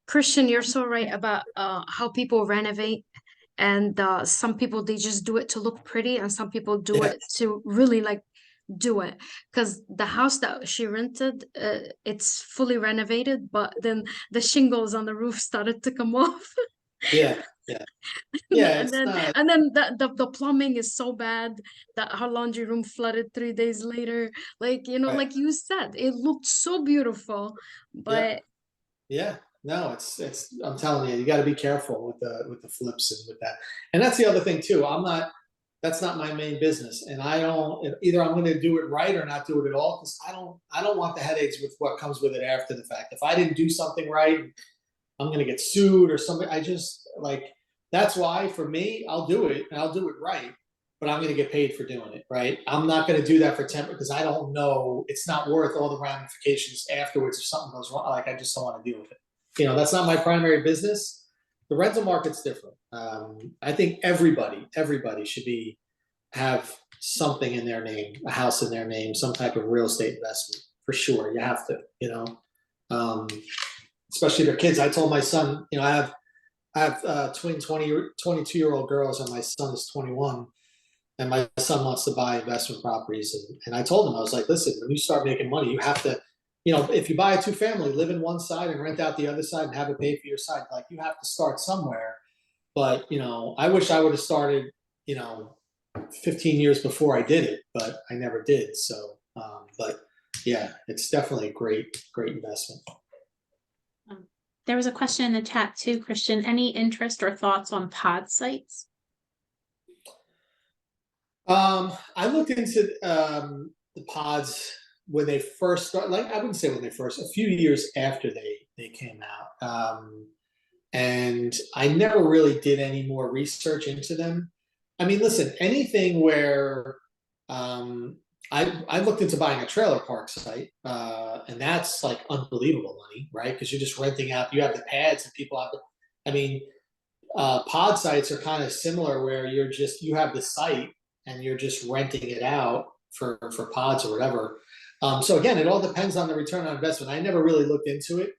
Christian, you're so right about how people renovate, and some people they just do it to look pretty, and some people do Yeah. it to really like do it. Because the house that she rented, it's fully renovated, but then the shingles on the roof started to come off. Yeah. Yeah. Yeah. And It's then not. the plumbing is so bad that her laundry room flooded 3 days later. Like, Right. like you said, it looked so beautiful, Yeah. but Yeah. No, it's I'm telling you, you got to be careful with the flips and with that. And that's the other thing too. That's not my main business. And I don't, either I'm going to do it right or not do it at all. Cause I don't want the headaches with what comes with it after the fact. If I didn't do something right, I'm going to get sued or something. I just that's why for me, I'll do it and I'll do it right, but I'm going to get paid for doing it. Right. I'm not going to do that for 10 because I don't know. It's not worth all the ramifications afterwards if something goes wrong. I just don't want to deal with it. That's not my primary business. The rental market's different. I think everybody should have something in their name, a house in their name, some type of real estate investment for sure. You have to, especially their kids. I told my son, I have twin 22-year-old girls, and my son is 21. And my son wants to buy investment properties. And I told him, I was like, listen, when you start making money, you have to, if you buy a 2-family, live in one side and rent out the other side and have it pay for your side. Like you have to start somewhere. But, I wish I would have started, 15 years before I did it, but I never did. So, but yeah, it's definitely a great investment. there was a question in the chat too, Christian. Any interest or thoughts on pod sites? I looked into the pods when they first started. I wouldn't say when they first, a few years after they came out, and I never really did any more research into them. I mean, listen, anything where I looked into buying a trailer park site, and that's like unbelievable money, right? Because you're just renting out. You have the pads, and people have. I mean, pod sites are kind of similar, where you have the site and you're just renting it out for pods or whatever. So again, it all depends on the return on investment. I never really looked into it.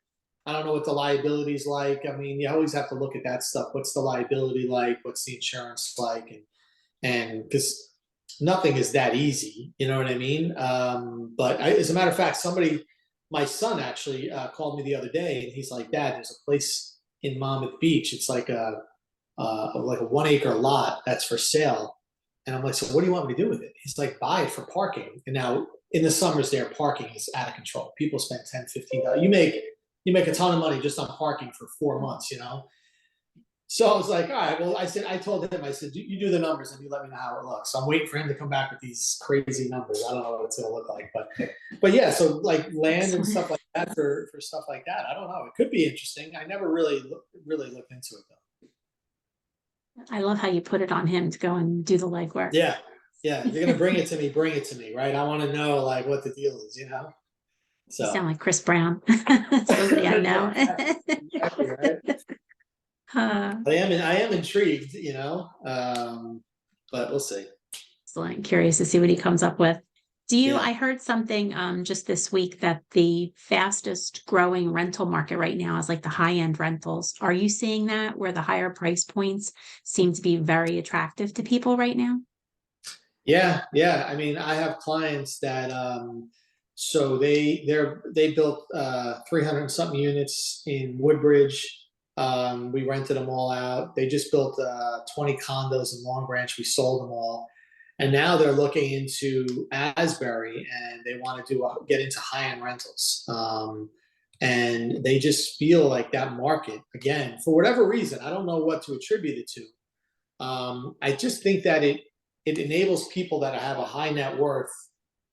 I don't know what the liability is like. I mean, you always have to look at that stuff. What's the liability like? What's the insurance like? And because nothing is that easy, you know what I mean? But as a matter of fact, my son actually called me the other day, and he's like, Dad, there's a place in Monmouth Beach. It's like a 1-acre lot that's for sale. And I'm like, so what do you want me to do with it? He's like, buy it for parking. And now in the summers there, parking is out of control. People spend $10, $15. You make a ton of money just on parking for 4 months, So I was like, all right, well, I told him, I said, you do the numbers and you let me know how it looks. So I'm waiting for him to come back with these crazy numbers. I don't know what it's going to look like, but yeah, so like land and stuff like that for stuff like that. I don't know. It could be interesting. I never really looked into it though. I love how you put it on him to go and do the legwork. Yeah. If you're going to bring it to me, right? I want to know like what the deal is, You So. sound like Chris Brown. Somebody I know. Exactly, right? I am intrigued, but we'll see. Excellent. Curious to see what he comes up with. Yeah. I heard something just this week that the fastest growing rental market right now is like the high-end rentals. Are you seeing that where the higher price points seem to be very attractive to people right now? Yeah, yeah. I mean, I have clients that so they built 300 and something units in Woodbridge. We rented them all out. They just built 20 condos in Long Branch. We sold them all. And now they're looking into Asbury and they want to get into high-end rentals. And they just feel like that market, again, for whatever reason, I don't know what to attribute it to. I just think that it enables people that have a high net worth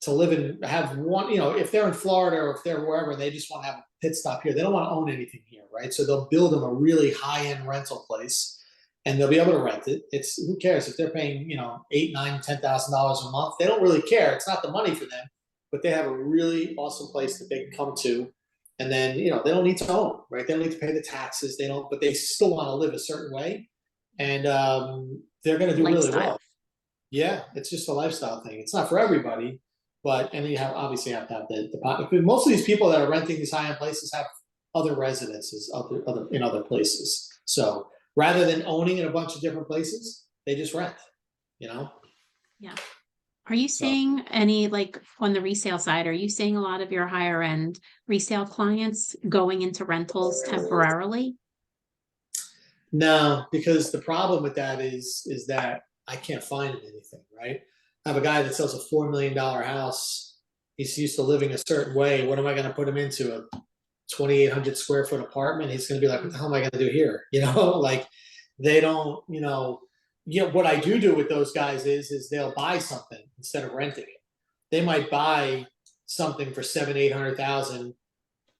to live in, have one, if they're in Florida or if they're wherever, they just want to have a pit stop here. They don't want to own anything here, right? So they'll build them a really high-end rental place and they'll be able to rent it. It's, who cares if they're paying, $8, $9, $10,000 a month? They don't really care. It's not the money for them, but they have a really awesome place that they can come to. And then, they don't need to own, right? They don't need to pay the taxes. They don't, but they still want to live a certain way. And they're going to do really well. Yeah, it's just a lifestyle thing. It's not for everybody, and you obviously have to have the pocket. Most of these people that are renting these high-end places have other residences, in other places. So rather than owning in a bunch of different places, they just rent. Yeah. Are you seeing any, like on the resale side, are you seeing a lot of your higher end resale clients going into rentals temporarily? No, because the problem with that is that I can't find anything, right? I have a guy that sells a $4 million house. He's used to living a certain way. What am I going to put him into? A 2,800 square foot apartment? He's going to be like, what the hell am I going to do here? Like they don't, what I do with those guys is they'll buy something instead of renting it. They might buy something for 700,000, 800,000,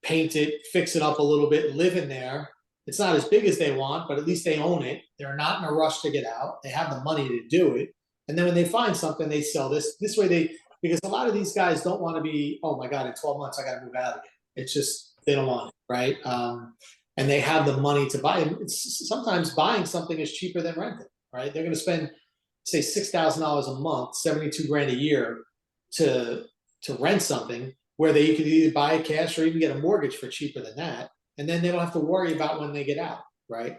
paint it, fix it up a little bit, live in there. It's not as big as they want, but at least they own it. They're not in a rush to get out. They have the money to do it. And then when they find something, they sell this way. Because a lot of these guys don't want to be, oh my God, in 12 months, I got to move out again. It's just, they don't want it, right? And they have the money to buy it. Sometimes buying something is cheaper than renting, right? They're going to spend, say, $6,000 a month, 72 grand a year to rent something where you could either buy it cash or even get a mortgage for cheaper than that. And then they don't have to worry about when they get out, right?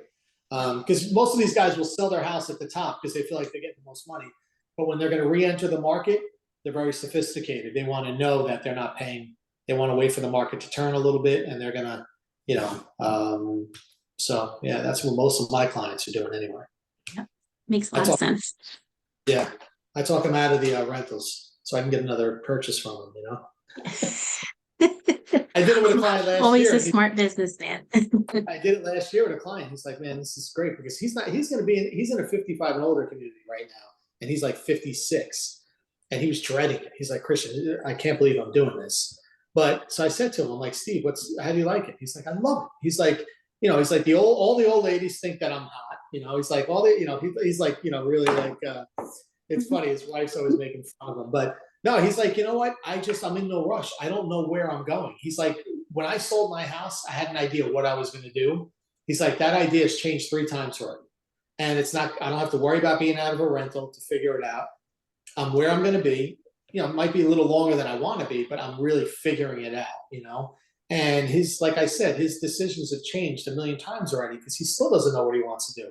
Because most of these guys will sell their house at the top because they feel like they're getting the most money. But when they're going to re-enter the market, they're very sophisticated. They want to know that they're not paying. They want to wait for the market to turn a little bit, and they're going to, so yeah, that's what most of my clients are doing anyway. Yep. Makes a lot of sense. Yeah. I talk them out of the rentals so I can get another purchase from them, I did it with a client last year. Always a smart businessman. I did it last year with a client. He's like, man, this is great because he's in a 55 and older community right now. And he's like 56 and he was dreading it. He's like, Christian, I can't believe I'm doing this. But so I said to him, I'm like, Steve, how do you like it? He's like, I love it. He's like, he's like all the old ladies think that I'm hot. He's like he's like, really like, it's funny. His wife's always making fun of him, but no, he's like, you know what? I'm in no rush. I don't know where I'm going. He's like, when I sold my house, I had an idea what I was going to do. He's like, that idea has changed 3 times already. And I don't have to worry about being out of a rental to figure it out. I'm where I'm going to be. It might be a little longer than I want to be, but I'm really figuring it out, And like I said, his decisions have changed a million times already because he still doesn't know what he wants to do.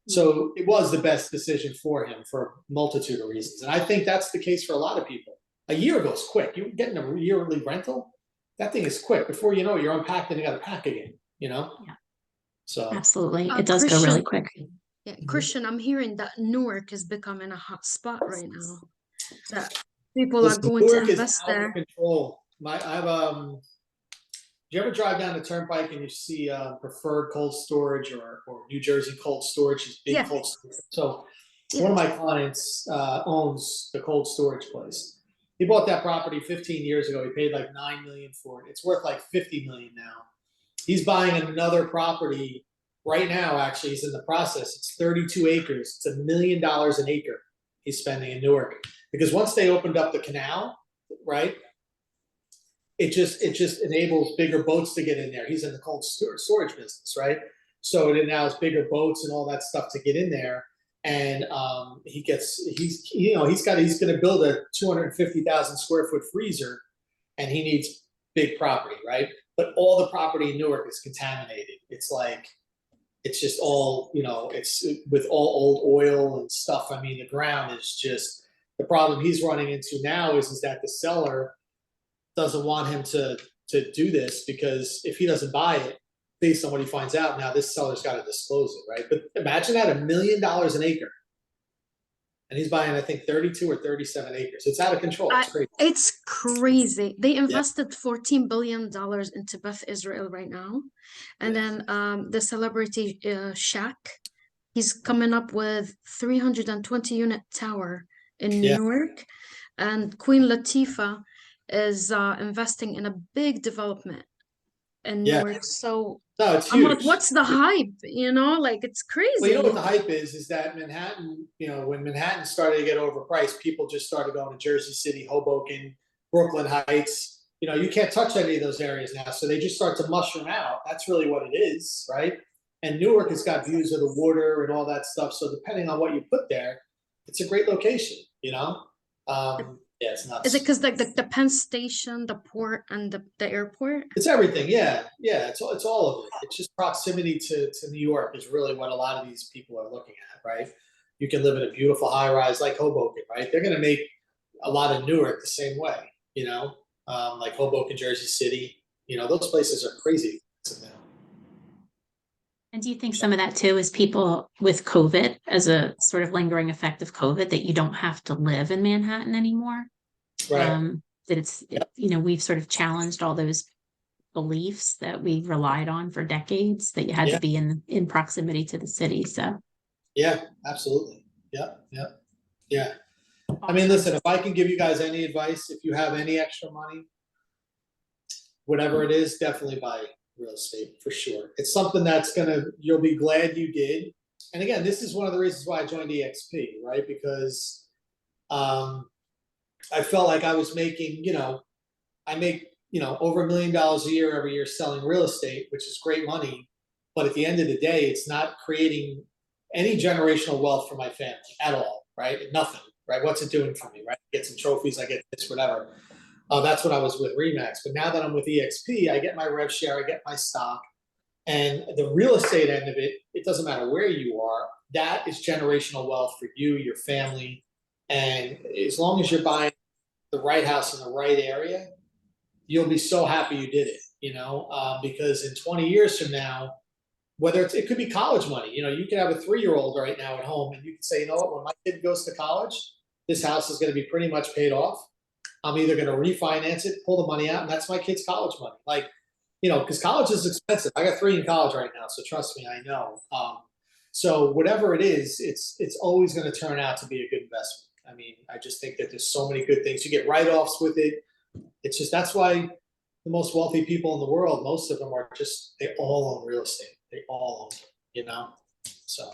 So it was the best decision for him for a multitude of reasons. And I think that's the case for a lot of people. A year goes quick. You're getting a yearly rental. That thing is quick. Before you know it, you're unpacked and you got to pack again, Yeah. So absolutely. It does go really quick. Yeah, Christian, I'm hearing that Newark is becoming a hot spot right now. That people are going to invest there. Control. Do you ever drive down the turnpike and you see Preferred Cold Storage or New Jersey Cold Storage? These big cold storage. So one of my clients owns the cold storage place. He bought that property 15 years ago. He paid like $9 million for it. It's worth like $50 million now. He's buying another property right now. Actually, he's in the process. It's 32 acres. It's $1 million an acre he's spending in Newark because once they opened up the canal, right? it just enables bigger boats to get in there. He's in the cold storage business, right? So it allows bigger boats and all that stuff to get in there. And he's going to build a 250,000 square foot freezer, and he needs big property, right? But all the property in Newark is contaminated. It's like, it's just all, it's with all old oil and stuff. I mean, the ground is just, the problem he's running into now is that the seller doesn't want him to do this, because if he doesn't buy it, based on what he finds out, now this seller's got to disclose it, right? But imagine that, $1 million an acre. And he's buying, I think, 32 or 37 acres. It's out of control. It's crazy. It's crazy. They invested $14 billion into Beth Israel right now. And then the celebrity Shaq, he's coming up with 320 unit tower in New York. And Queen Latifah is investing in a big development in New York. So no, it's I'm huge. like, what's the hype? Like, it's crazy. Well, you know what the hype is that Manhattan, when Manhattan started to get overpriced, people just started going to Jersey City, Hoboken, Brooklyn Heights. You can't touch any of those areas now. So they just start to mushroom out. That's really what it is, right? And Newark has got views of the water and all that stuff. So depending on what you put there, it's a great location, Yeah, it's nuts. Is it because the Penn Station, the port, and the airport? It's everything. Yeah. It's all of it. It's just proximity to New York is really what a lot of these people are looking at, right? You can live in a beautiful high rise like Hoboken, right? They're going to make a lot of Newark the same way, like Hoboken, Jersey City. Those places are crazy now. And do you think some of that too is people with COVID, as a sort of lingering effect of COVID, that you don't have to live in Manhattan anymore? Right. That we've sort of challenged all those beliefs that we relied on for decades, that you had to be in proximity to the city. So yeah, absolutely. Yeah. I mean, listen, if I can give you guys any advice, if you have any extra money, whatever it is, definitely buy real estate for sure. It's something you'll be glad you did. And again, this is one of the reasons why I joined EXP, right? Because I felt like I was making, I make, over $1 million a year every year selling real estate, which is great money. But at the end of the day, it's not creating any generational wealth for my family at all, right? Nothing, right? What's it doing for me, right? I get some trophies, I get this, whatever. That's when I was with Remax. But now that I'm with EXP, I get my rev share, I get my stock. And the real estate end of it, it doesn't matter where you are, that is generational wealth for you, your family. And as long as you're buying the right house in the right area, you'll be so happy you did it, because in 20 years from now, whether it could be college money, you can have a 3-year-old right now at home and you can say, you know what, when my kid goes to college, this house is going to be pretty much paid off. I'm either going to refinance it, pull the money out, and that's my kid's college money. Like, because college is expensive. I got 3 in college right now, so trust me, I know. So whatever it is, it's always going to turn out to be a good investment. I mean, I just think that there's so many good things. You get write-offs with it. It's just, that's why the most wealthy people in the world, most of them they all own real estate. They all own it, so.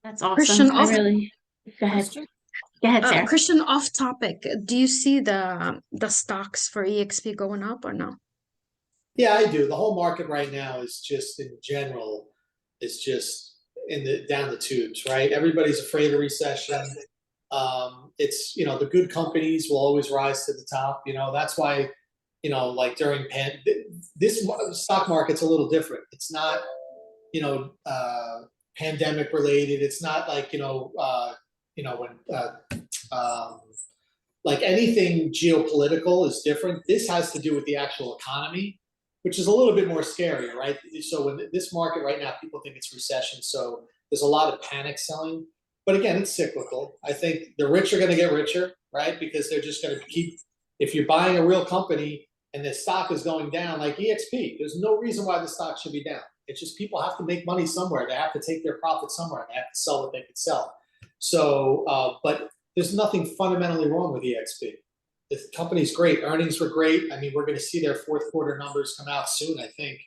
That's awesome. Christian, Go ahead. Go ahead, Sarah. Christian, off topic. Do you see the stocks for EXP going up or no? Yeah, I do. The whole market right now is just, in general, is just down the tubes, right? Everybody's afraid of recession. It's, the good companies will always rise to the top. That's why, like during this stock market's a little different. It's not, pandemic related. It's not like, like anything geopolitical is different. This has to do with the actual economy, which is a little bit more scary, right? So when this market right now, people think it's recession. So there's a lot of panic selling. But again, it's cyclical. I think the rich are going to get richer, right? Because they're just going to keep, if you're buying a real company and the stock is going down, like EXP, there's no reason why the stock should be down. It's just people have to make money somewhere. They have to take their profit somewhere. They have to sell what they can sell. So, but there's nothing fundamentally wrong with EXP. The company's great. Earnings were great. I mean, we're going to see their fourth quarter numbers come out soon, I think.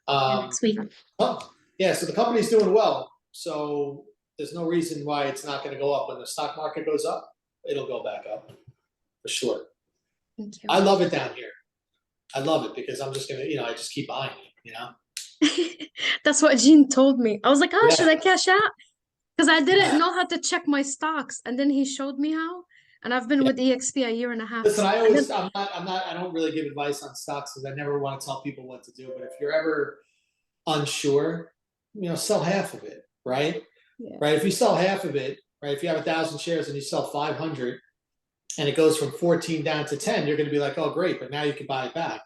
Next week. Oh, yeah, so the company's doing well. So there's no reason why it's not going to go up. When the stock market goes up, it'll go back up for sure. Thank you. I love it down here. I love it because I'm just gonna, I just keep buying it. That's what Gene told me. I was like, oh, Yeah. should I cash out? Because I didn't know how to check my stocks. And then he showed me how. And I've been Yeah. with EXP a year and a half. Listen, And then, I don't really give advice on stocks because I never want to tell people what to do. But if you're ever unsure, sell half of it, right? yeah. Right. If you sell half of it, right? If you have 1,000 shares and you sell 500 and it goes from 14 down to 10, you're going to be like, oh, great. But now you can buy it back.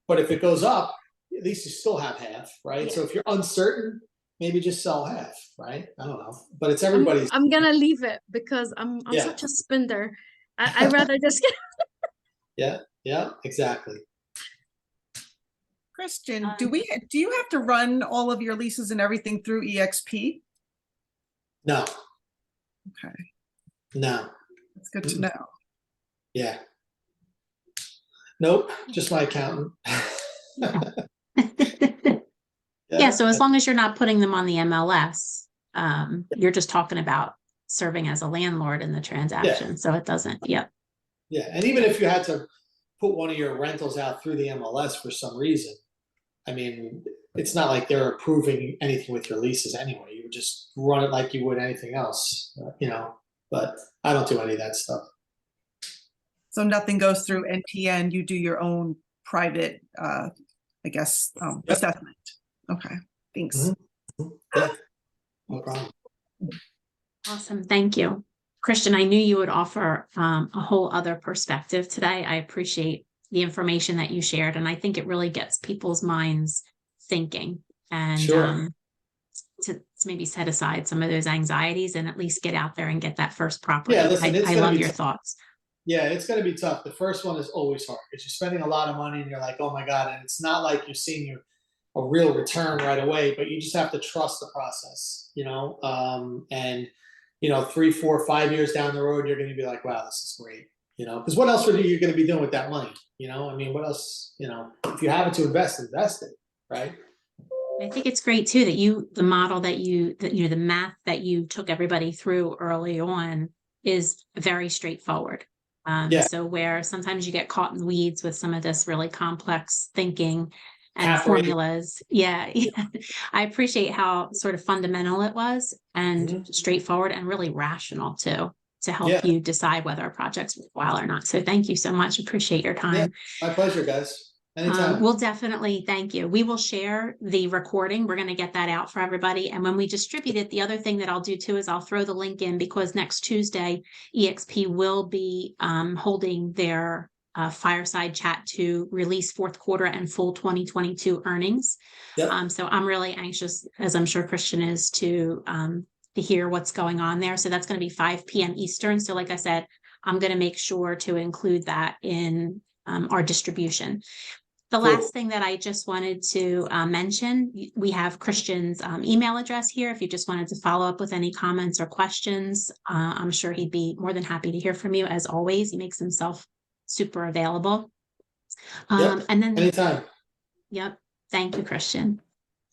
But if it goes up, at least you still have half, right? Yeah. So if you're uncertain, maybe just sell half, right? I don't know, but it's everybody's. I'm gonna leave it because I'm Yeah. such a spender. I rather just get. Yeah, exactly. Christian, do you have to run all of your leases and everything through EXP? No, Okay, no, that's good to know. yeah. Nope, just my accountant. Yeah, so as long as you're not putting them on the MLS, you're just talking about serving as a landlord in the transaction, so it doesn't, yep. Yeah, and even if you had to put one of your rentals out through the MLS for some reason, I mean, it's not like they're approving anything with your leases anyway. You would just run it like you would anything else, but I don't do any of that stuff. So nothing goes through NTN, you do your own private, I guess, assessment. Okay, thanks. Yeah, no problem. Awesome, thank you. Christian, I knew you would offer a whole other perspective today. I appreciate the information that you shared, and I think it really gets people's minds thinking and Sure. to maybe set aside some of those anxieties and at least get out there and get that first property. Yeah, listen, it's I gonna love be your tough. thoughts. Yeah, it's going to be tough. The first one is always hard because you're spending a lot of money and you're like, oh my God. And it's not like you're seeing a real return right away, but you just have to trust the process, and 3, 4, 5 years down the road, you're going to be like, wow, this is great, because what else are you going to be doing with that money? I mean, what else, if you have it to invest it, right? I think it's great too that the model the math that you took everybody through early on is very straightforward. Yeah. So where sometimes you get caught in the weeds with some of this really complex thinking and Half rate. formulas. Yeah. I appreciate how sort of fundamental it was and straightforward and really rational too, to help you decide whether a project's worthwhile or not. So thank you so much. Appreciate your time. Yeah, my pleasure, guys. Anytime. We'll definitely thank you. We will share the recording. We're going to get that out for everybody. And when we distribute it, the other thing that I'll do too is I'll throw the link in because next Tuesday, EXP will be holding their fireside chat to release fourth quarter and full 2022 earnings. Yep. So I'm really anxious, as I'm sure Christian is, to hear what's going on there. So that's going to be 5 p.m. Eastern. So like I said, I'm going to make sure to include that in our distribution. The last thing that I just wanted to mention, we have Christian's email address here. If you just wanted to follow up with any comments or questions, I'm sure he'd be more than happy to hear from you. As always, he makes himself super available. Yep. And then, anytime. Yep. Thank you, Christian.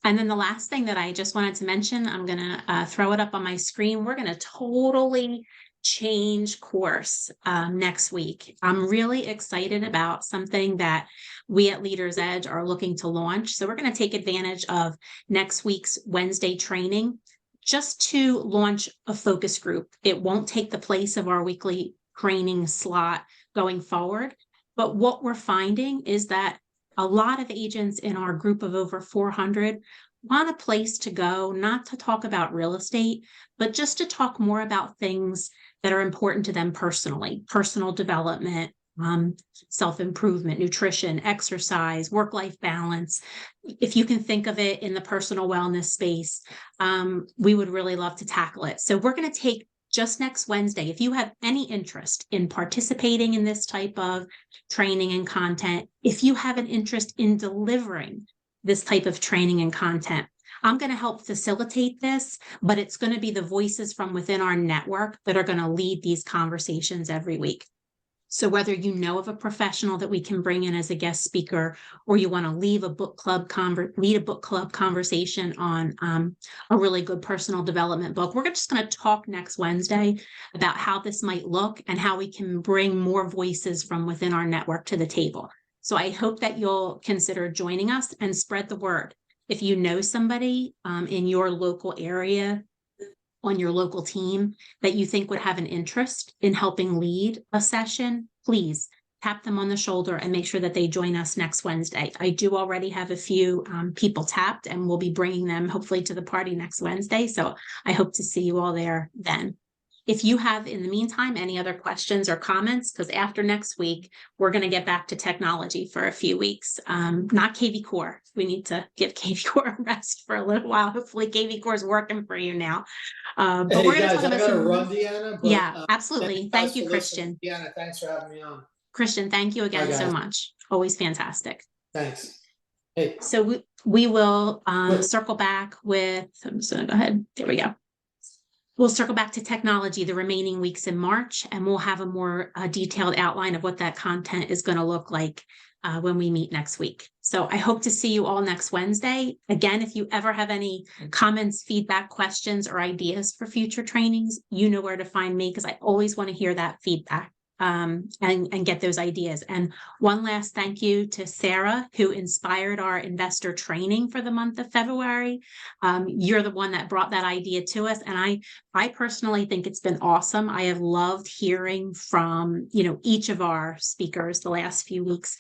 And then the last thing that I just wanted to mention, I'm going to throw it up on my screen. We're going to totally change course next week. I'm really excited about something that we at Leaders Edge are looking to launch. So we're going to take advantage of next week's Wednesday training just to launch a focus group. It won't take the place of our weekly training slot going forward. But what we're finding is that a lot of agents in our group of over 400 want a place to go, not to talk about real estate, but just to talk more about things that are important to them personally, personal development, self-improvement, nutrition, exercise, work-life balance. If you can think of it in the personal wellness space, we would really love to tackle it. So we're going to take just next Wednesday. If you have any interest in participating in this type of training and content, if you have an interest in delivering this type of training and content, I'm going to help facilitate this, but it's going to be the voices from within our network that are going to lead these conversations every week. So whether you know of a professional that we can bring in as a guest speaker, or you want to lead a book club conversation on a really good personal development book, we're just going to talk next Wednesday about how this might look and how we can bring more voices from within our network to the table. So I hope that you'll consider joining us and spread the word. If you know somebody in your local area, on your local team that you think would have an interest in helping lead a session, please tap them on the shoulder and make sure that they join us next Wednesday. I do already have a few people tapped, and we'll be bringing them hopefully to the party next Wednesday. So I hope to see you all there then. If you have, in the meantime, any other questions or comments, because after next week, we're going to get back to technology for a few weeks. Not KV Core. We need to give KV Core a rest for a little while. Hopefully KV Core is working for you now. But Hey we're going to guys, talk I about gotta some. run, Deanna. But, Yeah, absolutely. Thank you, for listening. Christian. Deanna, thanks for having me on. Christian, thank you again so guys. much. Always fantastic. Thanks. Hey, So we will Good. circle back with, I'm just gonna go ahead. There we go. We'll circle back to technology the remaining weeks in March, and we'll have a more detailed outline of what that content is going to look like when we meet next week. So I hope to see you all next Wednesday. Again, if you ever have any comments, feedback, questions, or ideas for future trainings, you know where to find me, because I always want to hear that feedback and get those ideas. And one last thank you to Sarah, who inspired our investor training for the month of February. You're the one that brought that idea to us. And I personally think it's been awesome. I have loved hearing from, each of our speakers the last few weeks,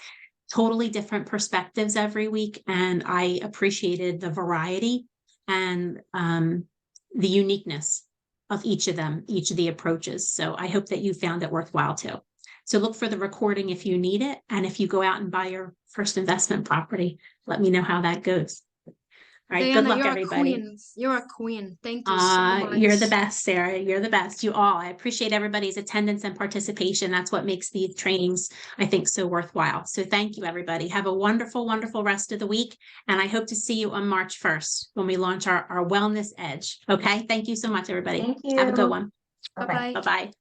totally different perspectives every week. And I appreciated the variety and the uniqueness of each of them, each of the approaches. So I hope that you found it worthwhile too. So look for the recording if you need it. And if you go out and buy your first investment property, let me know how that goes. All right, Diana, good luck, you're everybody. A queen. You're a queen. Thank you so much. You're the best, Sarah. You're the best. You all. I appreciate everybody's attendance and participation. That's what makes these trainings, I think, so worthwhile. So thank you, everybody. Have a wonderful, wonderful rest of the week. And I hope to see you on March 1st when we launch our Wellness Edge. Okay. Thank you so much, everybody. Thank you. Have a good one. Bye-bye. Bye-bye.